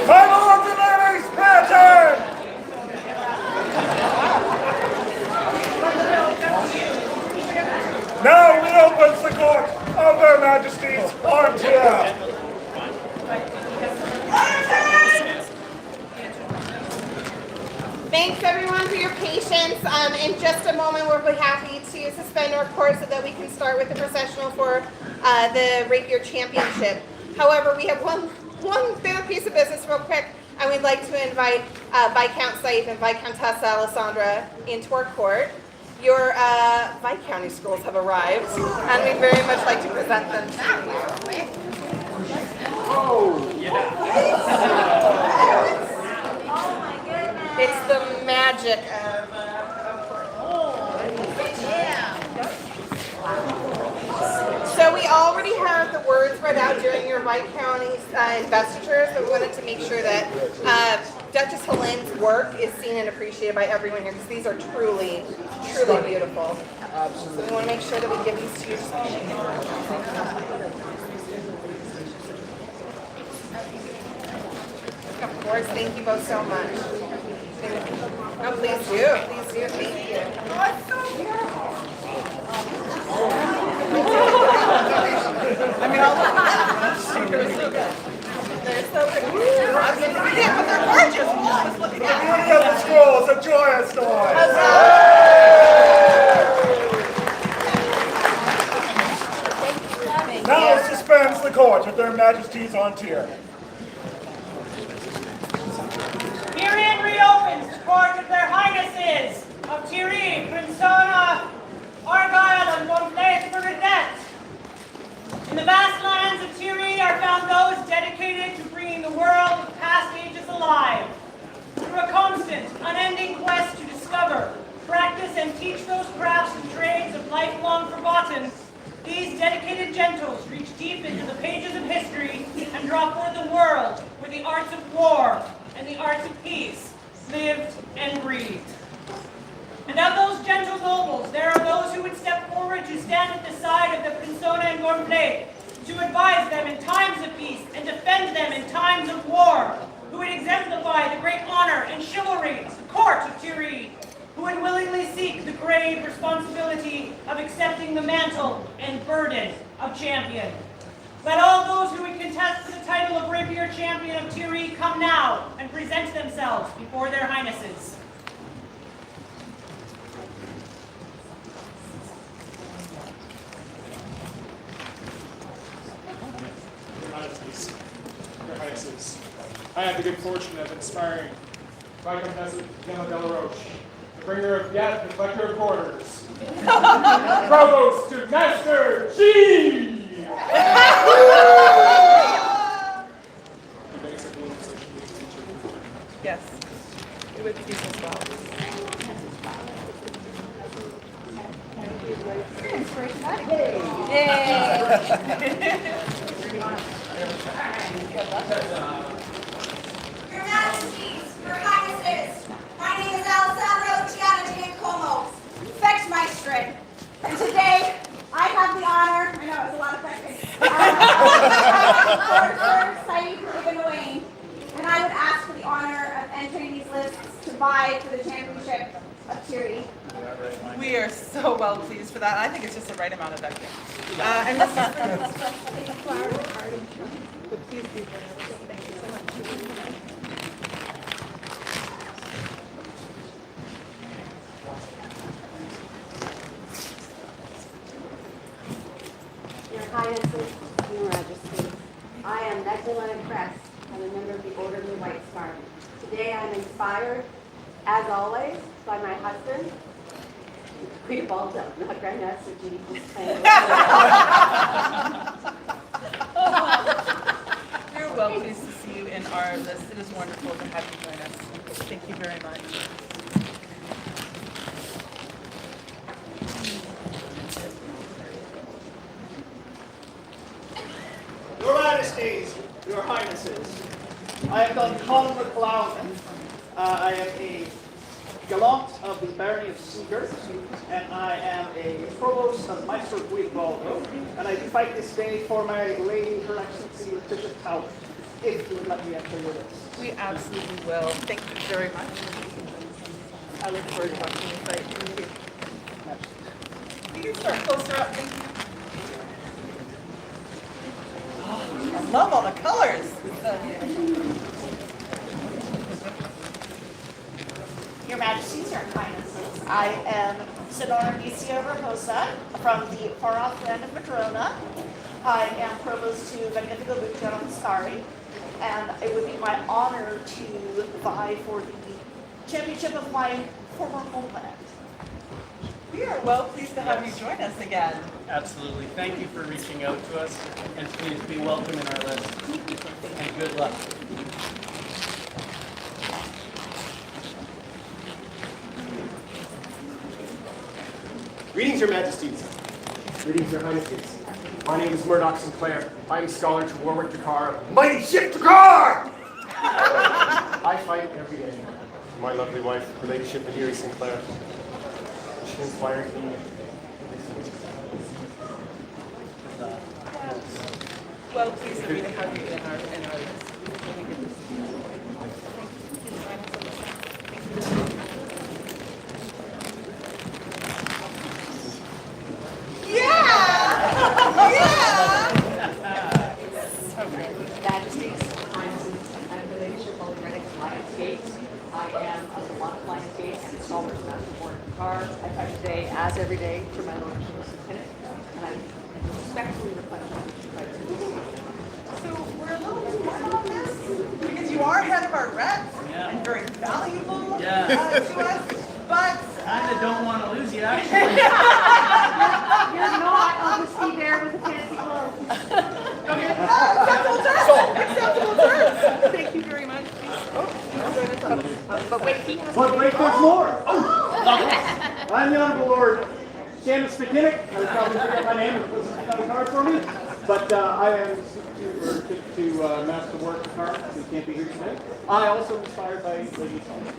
My lords and ladies, pattern! Now reopens the court of their majesties on chair. Thanks everyone for your patience. In just a moment, we'll be happy to suspend our court so that we can start with the processional for the Rapier Championship. However, we have one bigger piece of business real quick, and we'd like to invite Viscount Saif and Viscountess Alessandra into our court. Your Viscounty scrolls have arrived, and we'd very much like to present them to you. It's the magic of So we already have the words read out during your Viscounty investiture, so we wanted to make sure that Duchess Helene's work is seen and appreciated by everyone here, because these are truly, truly beautiful. Absolutely. So we want to make sure that we give these to you. Of course, thank you both so much. Oh, please do. Please do. Thank you. Oh, it's so beautiful. I mean, all the they're so pretty. Yeah, but they're gorgeous. The beauty of the scroll is a joyous story. Now suspends the court with their majesties on tier. Herein reopens the court of their highnesses of Thierry, Prinsona, Argyle, and Montplaisir Bernadette. In the vast lands of Thierry are found those dedicated to bringing alive. Through a constant, unending quest to discover, practice, and teach those crafts and trades of life long forgotten, these dedicated gentles reach deep into the pages of history and draw forth a world where the arts of war and the arts of peace lived and breathed. And of those gentle nobles, there are those who would step forward to stand at the side of the Persona and Gonflet, to advise them in times of peace and defend them in times of war, who would exemplify the great honor and chivalry of the court of Thierry, who would willingly seek the grave responsibility of accepting the mantle and burden of champion. Let all those who would contest for the title of Rapier Champion of Thierry come now and present themselves before their highnesses. Your Highnesses, I have the good fortune of inspiring Viscountess Gemma Delaroche, the bringer of yet and collector of quarters, Provost to Master G! Yes, it would be as well. Your Majesties, Your Highnesses, my name is Alessandro Giannagiacomo, Fexmeisterin, and today I have the honor, I know it's a lot of questions, Sir Saeed Ibn Wayne, and I would ask for the honor of entering these lists to vie for the championship of Thierry. We are so well pleased for that. I think it's just the right amount of effort. And this is please be there. Thank you so much. Your Highnesses, Your Majesties, I am Magdalena Crest, and a member of the Order of the White Star. Today I am inspired, as always, by my husband, Guibaldo, not Grandmaster G. We're well pleased to see you in our list. It is wonderful to have you join us. Thank you very much. Your Majesties, Your Highnesses, I am Don Colin McLaughlin. I am a gallant of the barony of Seagirt, and I am a provost of Maestro Guibaldo, and I do fight this day for my lady, Her Excellency Bishop Tower, if you would let me enter your list. We absolutely will. Thank you very much. I look forward to watching you fight. Thank you. You can start closer up. Thank you. Oh, I love all the colors. Your Majesties, Your Highnesses, I am Sonora Vicia Raposa from the far-off land of Madrona. I am Provost to Magnifico Bucciano Mascari, and it would be my honor to vie for the championship of my former homeland. We are well pleased to have you join us again. Absolutely. Thank you for reaching out to us, and please be welcome in our list. And good luck. Greetings, Your Majesties. Greetings, Your Highnesses. My name is Murdoch Sinclair. I am scholar to Warwick Dakar, mighty ship Dakar! I fight every day. My lovely wife, her ladyship, Adiri Sinclair. She inspires me. Well pleased to have you in our list. Majesties, I'm the leadership of the Greenwich Lions Gate. I am of the Lions Gate and installer of Master Board Cars. I fight today, as every day, for my lordship of Lieutenant, and I respectfully request you to fight to So we're a little bit warm on this because you are head of our reps and very valuable to us, but I don't want to lose you, actually. You're not on the ski bear with the fancy clothes. Acceptable terms. Acceptable terms. Thank you very much. Oh. But wait, there's more. Oh. I'm the Honorable Lord Seamus McKinnick. I would probably forget my name if it wasn't on the card for me. But I am to Master Warwick the card, who can't be here today. I also inspired by Lady Solomon.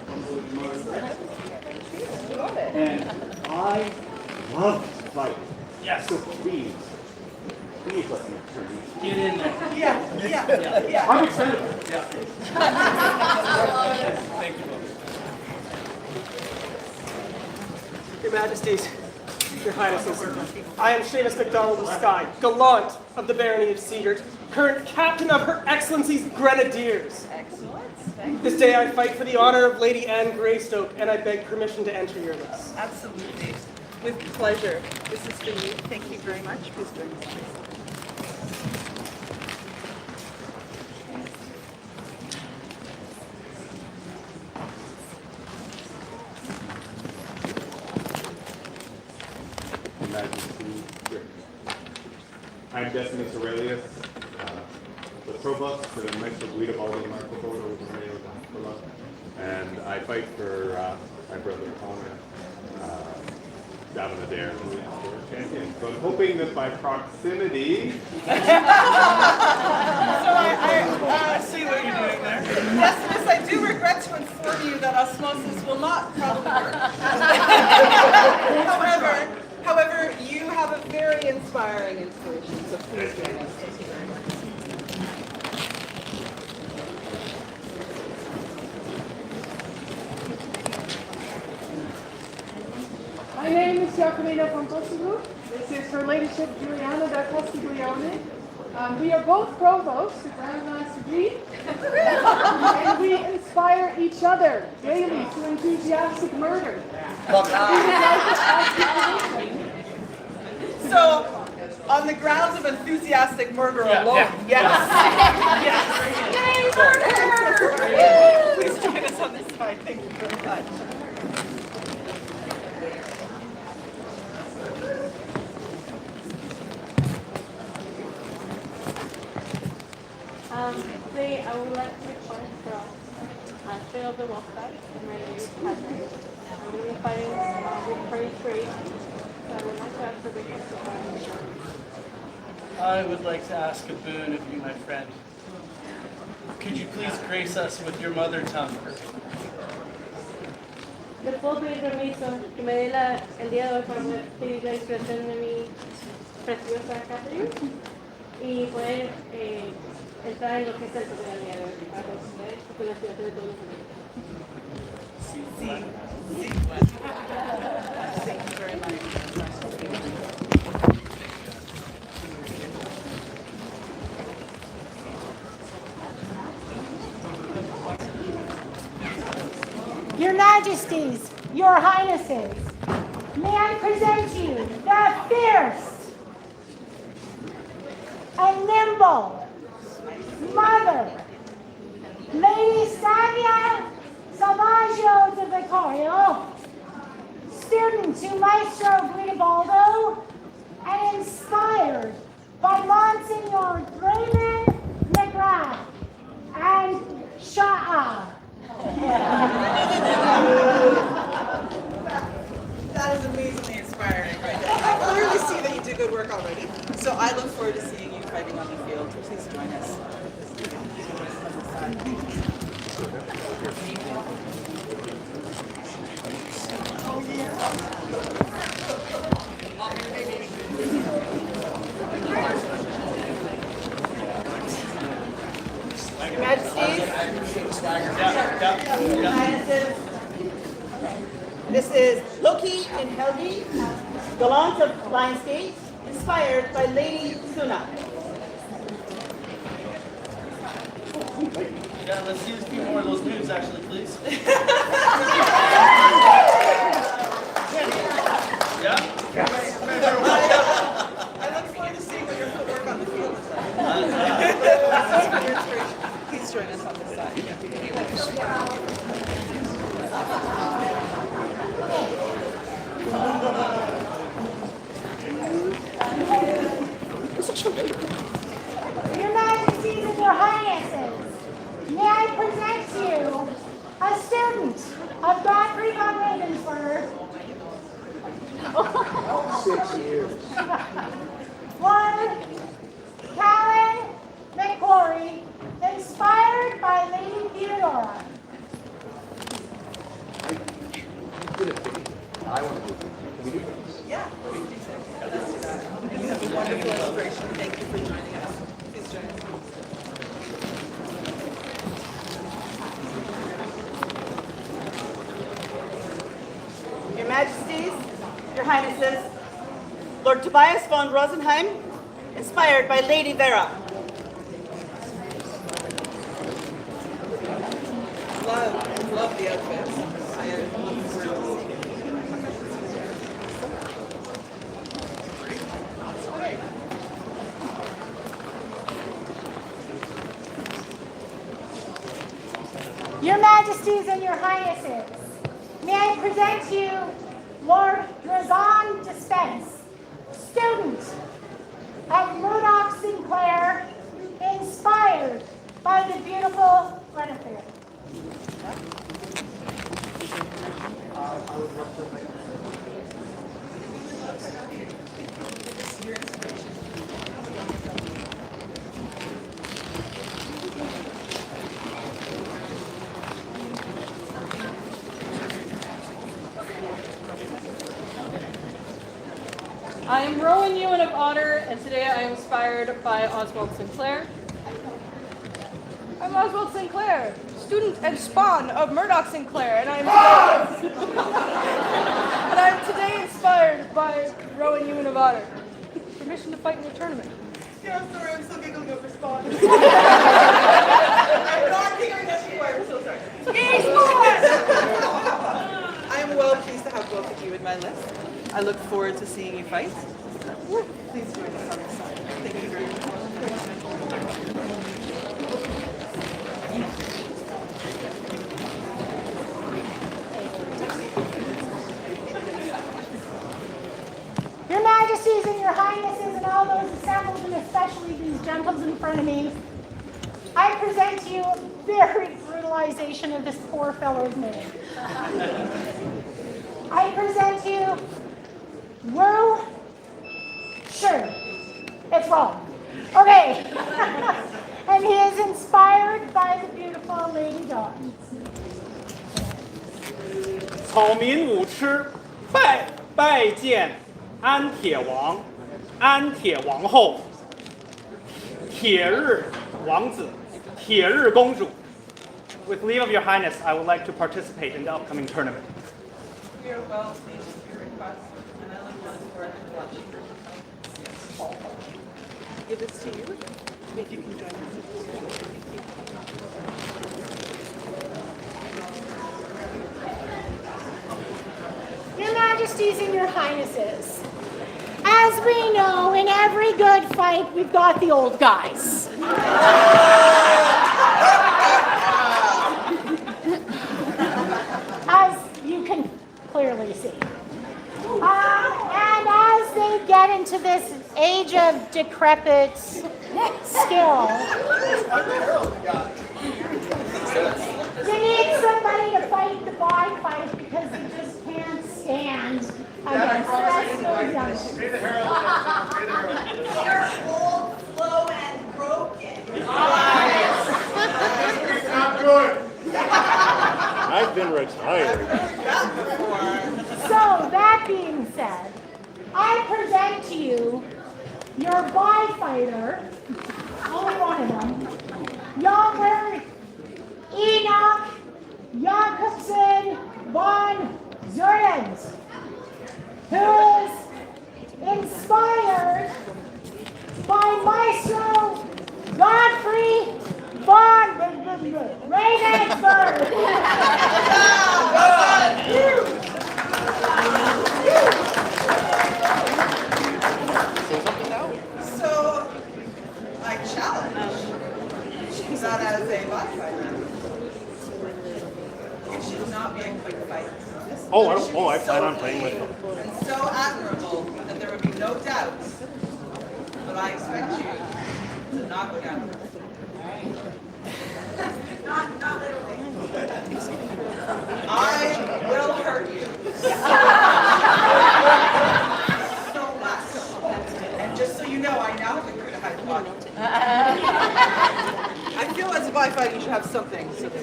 And I love to fight. Yes. So please let me turn. Get in there. Yeah. I'm excited. Yeah. Thank you both. Your Majesties, Your Highnesses, I am Seamus MacDonald of Skye, gallant of the Barony of Seagert, current captain of Her Excellency's Grenadiers. Excellent. This day I fight for the honor of Lady Anne Greystoke, and I beg permission to enter your lists. Absolutely. With pleasure. This is for you. Thank you very much. Please join us. I'm Decimus Aurelius, the provost for the Knights of Guidobaldi Marco Polo with the Mayor of Aquila, and I fight for my brother Conrad down in the Dare, who is the champion. So I'm hoping that by proximity. So I see what you're doing there. Decimus, I do regret to inform you that osmosis will not probably work. However, you have a very inspiring inspiration, so please join us. Thank you very much. My name is Jacomino from Kosovo. This is Her Ladyship Juliana da Castiglione. We are both provosts, the Grand Master G, and we inspire each other daily to enthusiastic murder. So, on the grounds of enthusiastic murder alone, yes. Yes. Please join us on this side. Thank you very much. Today I would like to request from Trail of the Wolfpack and my name is Patrick. I'm going to be fighting with Praise Free, so I would like to ask for the request of I would like to ask a boon of you, my friend. Could you please grace us with your mother tongue? ¿Le puedo pedir permiso que me dé el día de hoy para poder pedir la inspiración de mi preciosa Catherine y poder entrar en lo que es el torneo del día de hoy para conseguir la inspiración de todos los Thank you very much. Your Majesties, Your Highnesses, may I present you the fierce and nimble mother, Lady Savia Salvaggio de Vittorio, student to Maestro Guidobaldo, and inspired by Monsignor Raymond McGrath and Sha'a. That is amazingly inspiring right there. I clearly see that you did good work already. So I look forward to seeing you fighting on the field. Please join us. Your Majesties, Highnesses, this is Loki and Helgi, gallant of Lionsgate, inspired by Lady Suna. Yeah, let's see a few more of those moves, actually, please. Yeah? I look forward to seeing what your footwork on the field is like. Please join us on this side. Your Majesties and Your Highnesses, may I present you a student of Godfrey von Ravensburg. 6 years. One, Callan McClory, inspired by Lady Theodora. I want to do it. Can we do this? Yeah. You have a wonderful illustration. Thank you for joining us. Please join us. Your Majesties, Your Highnesses, Lord Tobias von Rosenheim, inspired by Lady Vera. Love the outfits. I am looking forward to seeing it. Your Majesties and Your Highnesses, may I present to you Lord Drazan Dispense, student of Murdoch Sinclair, inspired by the beautiful Guinevere. I am Rowan Ewan of Honor, and today I am inspired by Oswald Sinclair. I'm Oswald Sinclair, student and spawn of Murdoch Sinclair, and I'm today inspired by Rowan Ewan of Honor. Permission to fight in the tournament. Yeah, I'm sorry, I'm still giggling over spawn. I'm not giggling at you, I'm so sorry. I am well pleased to have both of you in my list. I look forward to seeing you fight. Please join us on this side. Thank you very much. Your Majesties and Your Highnesses and all those assembled, and especially these gentles in front of me, I present to you a very brutalization of this poor fellow's name. I present to you Wu. Sure, it's wrong. Okay. And he is inspired by the beautiful Lady Dawn. 草民舞痴，拜见安铁王、安铁王后、铁日王子、铁日公主。With leave of your highness, I would like to participate in the upcoming tournament. We are well pleased with your request, and I look forward to watching. Give this to you, if you can join us. Your Majesties and Your Highnesses, as we know, in every good fight, we've got the old guys. As you can clearly see. And as they get into this age of decrepit skill, you need somebody to fight the bye fight because you just can't stand against the rest of those youngsters. You're old, slow, and broken. It's not good. I've been retired. So, that being said, I present to you your bye-fighter, only one of them, Yonder Enoch Jakobsen von Zurens, who is inspired by Maestro Godfrey von Ravensburg. So, I challenge that as a bye fighter. It should not be a quick fight. I plan on playing with them. And so admirable that there would be no doubt. But I expect you to not go down. Not literally. You're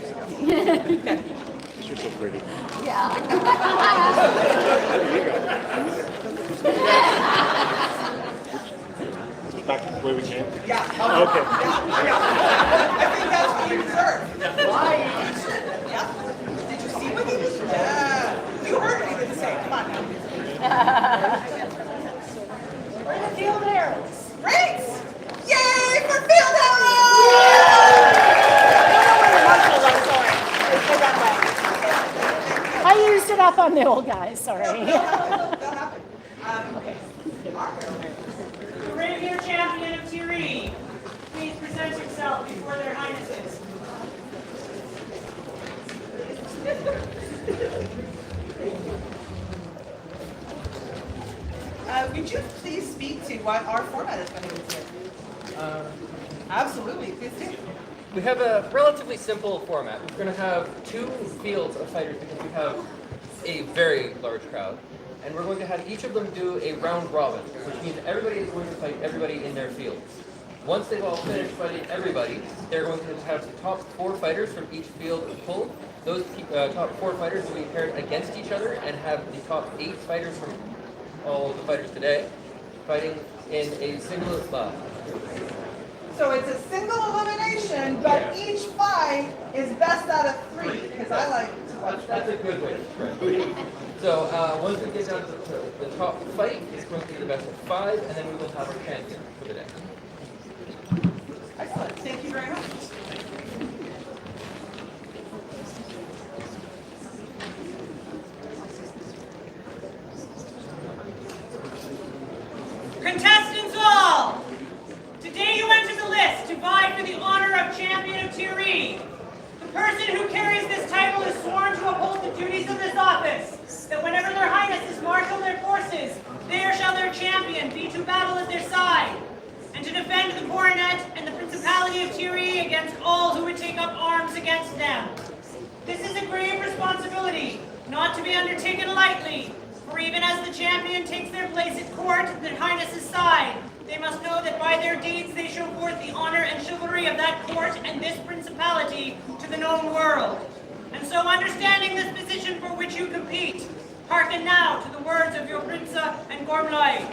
so pretty. Yeah. Back the way we came? Yeah. Okay. I think that's what you deserve. Yeah. Did you see what he did? Yeah. You heard what he did say. Come on now. We're the field arrows. Great! Yay for field arrows! I used it up on the old guys, sorry. The Rapier Champion of Tiree, please present yourself before their highnesses. Would you please speak to what our format is going to be today? Absolutely, please do. We have a relatively simple format. We're going to have 2 fields of fighters because we have a very large crowd. And we're going to have each of them do a round robin, which means everybody is going to fight everybody in their fields. Once they've all finished fighting everybody, they're going to have the top 4 fighters from each field pulled. Those top 4 fighters will be paired against each other and have the top 8 fighters from all of the fighters today fighting in a single So it's a single elimination, but each fight is best out of 3, because I like to watch that. That's a good way to describe it. So once we get down to the top fight, it's going to be the best of 5, and then we will have our champion for the day. Excellent. Thank you very much. Contestants all, today you enter the list to vie for the honor of Champion of Tiree. The person who carries this title is sworn to uphold the duties of this office, that whenever their highnesses marshal their forces, there shall their champion be to battle at their side, and to defend the coronet and the principality of Tiree against all who would take up arms against them. This is a grave responsibility, not to be undertaken lightly, for even as the champion takes their place at court at their highness's side, they must know that by their deeds they show forth the honor and chivalry of that court and this principality to the known world. And so, understanding this position for which you compete, hearken now to the words of your Prince and Gormlai.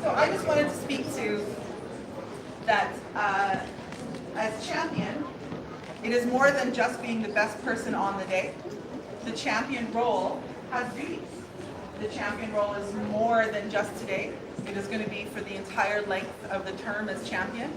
So I just wanted to speak to that as champion, it is more than just being the best person on the day. The champion role has duties. The champion role is more than just today. It is going to be for the entire length of the term as champion.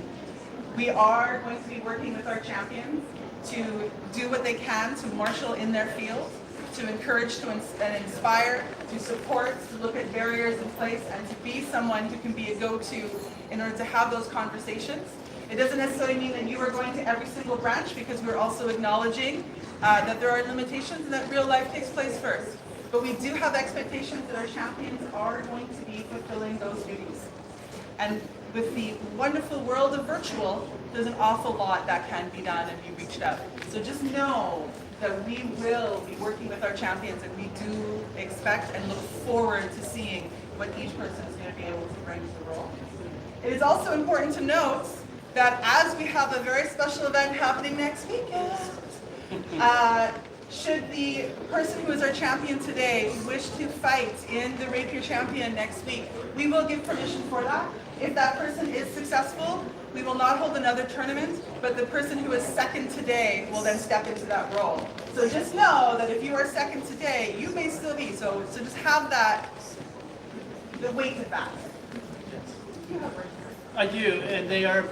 We are going to be working with our champions to do what they can to marshal in their field, to encourage and inspire, to support, to look at barriers in place, and to be someone who can be a go-to in order to have those conversations. It doesn't necessarily mean that you are going to every single branch, because we're also acknowledging that there are limitations and that real life takes place first. But we do have expectations that our champions are going to be fulfilling those duties. And with the wonderful world of virtual, there's an awful lot that can be done if you reached out. So just know that we will be working with our champions, and we do expect and look forward to seeing what each person is going to be able to bring to the role. It is also important to note that as we have a very special event happening next weekend, should the person who is our champion today wish to fight in the Rapier Champion next week, we will give permission for that. If that person is successful, we will not hold another tournament, but the person who is second today will then step into that role. So just know that if you are second today, you may still be. So just have that, the weight of that. I do, and they are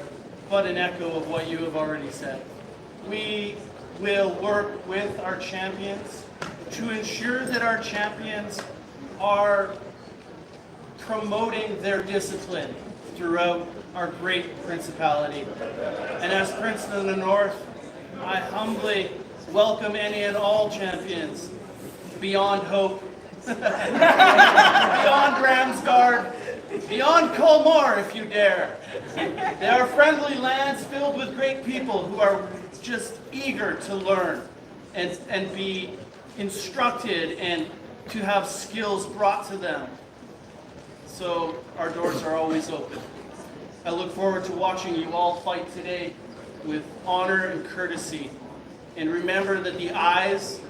but an echo of what you have already said. We will work with our champions to ensure that our champions are promoting their discipline throughout our great principality. And as Prince of the North, I humbly welcome any and all champions beyond Hope, beyond Ramsgard, beyond Colmore, if you dare. They are friendly lands filled with great people who are just eager to learn and be instructed and to have skills brought to them. So our doors are always open. I look forward to watching you all fight today with honor and courtesy. And remember that the eyes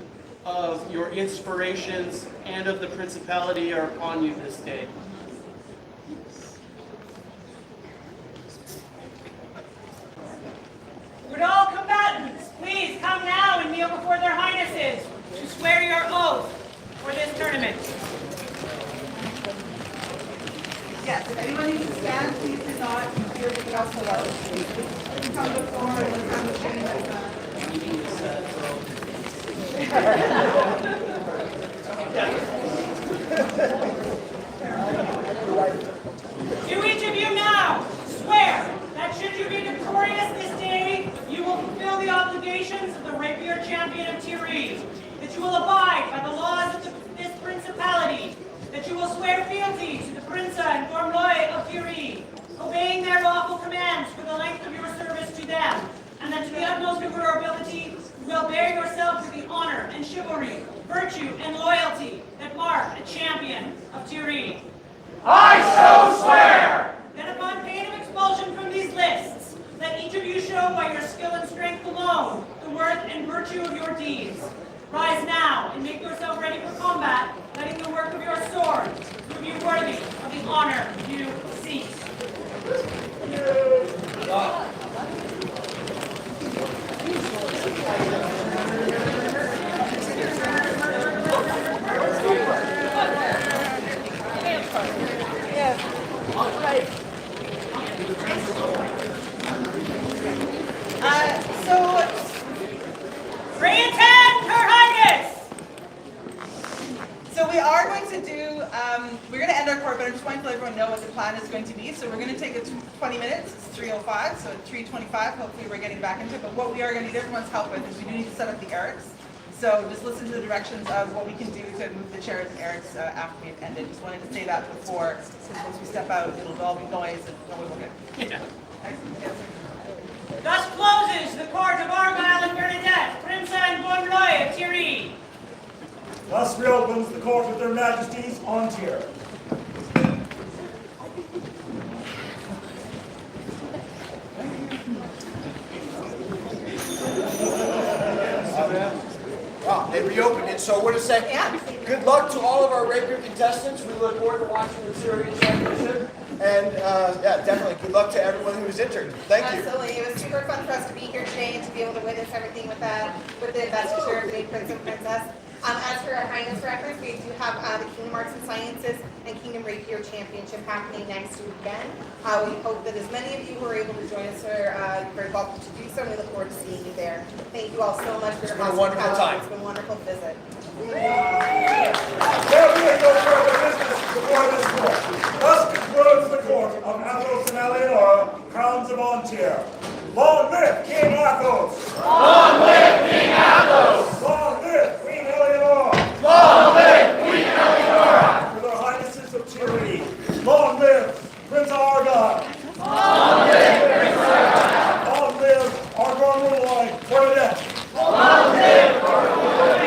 of your inspirations and of the principality are upon you this day. Would all combatants please come now and kneel before their highnesses to swear your oath for this tournament? Yes, if anyone needs to stand, please do not do anything else below. Come to the floor and let's have the Do each of you now swear that should you be victorious this day, you will fulfill the obligations of the rapier champion of Thierry, that you will abide by the laws of this principality, that you will swear fealty to the Prince and Gormloy of Thierry, obeying their lawful commands for the length of your service to them, and that to the utmost of your ability you will bear yourself with the honor and chivalry, virtue and loyalty that mark a champion of Thierry. I so swear! That upon pain of expulsion from these lists, let each of you show by your skill and strength alone the worth and virtue of your deeds. Rise now and make yourself ready for combat, letting the work of your sword prove you worthy of the honor you seek. So we are going to do, we're going to end our court, but I just want to let everyone know what the plan is going to be. So we're going to take it 20 minutes, it's 3:05, so at 3:25, hopefully we're getting back into it. But what we are going to need everyone's help with is we do need to set up the Erics. So just listen to the directions of what we can do to move the chairs and Erics after we've ended. Just wanted to say that before, since once we step out, it'll all be noise and no one will get. Yeah. Thus closes the court of Argyle and Bernadette, Prince and Gormloy of Thierry. Thus reopens the court with their majesties on tier. Wow, they reopened it, so what to say? Yeah. Good luck to all of our rapier contestants. We look forward to watching the series championship. And yeah, definitely good luck to everyone who was entered. Thank you. Absolutely. It was super fun for us to be here today and to be able to witness everything with that, with the investiture of the new Prince and Princess. As for our Highness reference, we do have the Kingdom Arts and Sciences and Kingdom Rapier Championship happening next weekend. We hope that as many of you who are able to join us are very welcome to do so, and we look forward to seeing you there. Thank you all so much for your been a wonderful time. It's been a wonderful visit. There be no further business before this court. Thus concludes the court of Athos and Eleonora, crowns of Ontier. Long live King Athos! Long live King Athos! Long live Queen Eleonora! Long live Queen Eleonora! For their highnesses of Thierry. Long live Prince Argyle! Long live Prince Argyle! Long live our Gormloy, Bernadette! Long live Gormloy!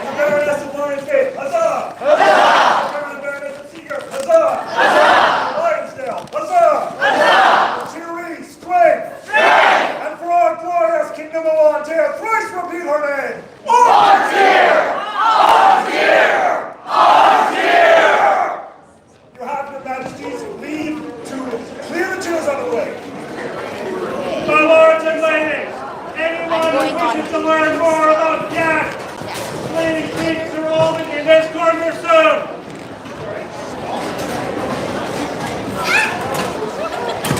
The Baroness of Lionsgate, huzzah! Huzzah! The Baroness of Seeger, huzzah! Huzzah! Lionsdale, huzzah! Huzzah! Thierry, strength! Strength! And for our glorious kingdom of Ontier, thrice repeat her name! Ontier! Ontier! Ontier! You have your majesties leave to clear the chairs out of the way. My lords and ladies, anyone who wishes to learn more about gas, please speak to Roland in this corner, sir.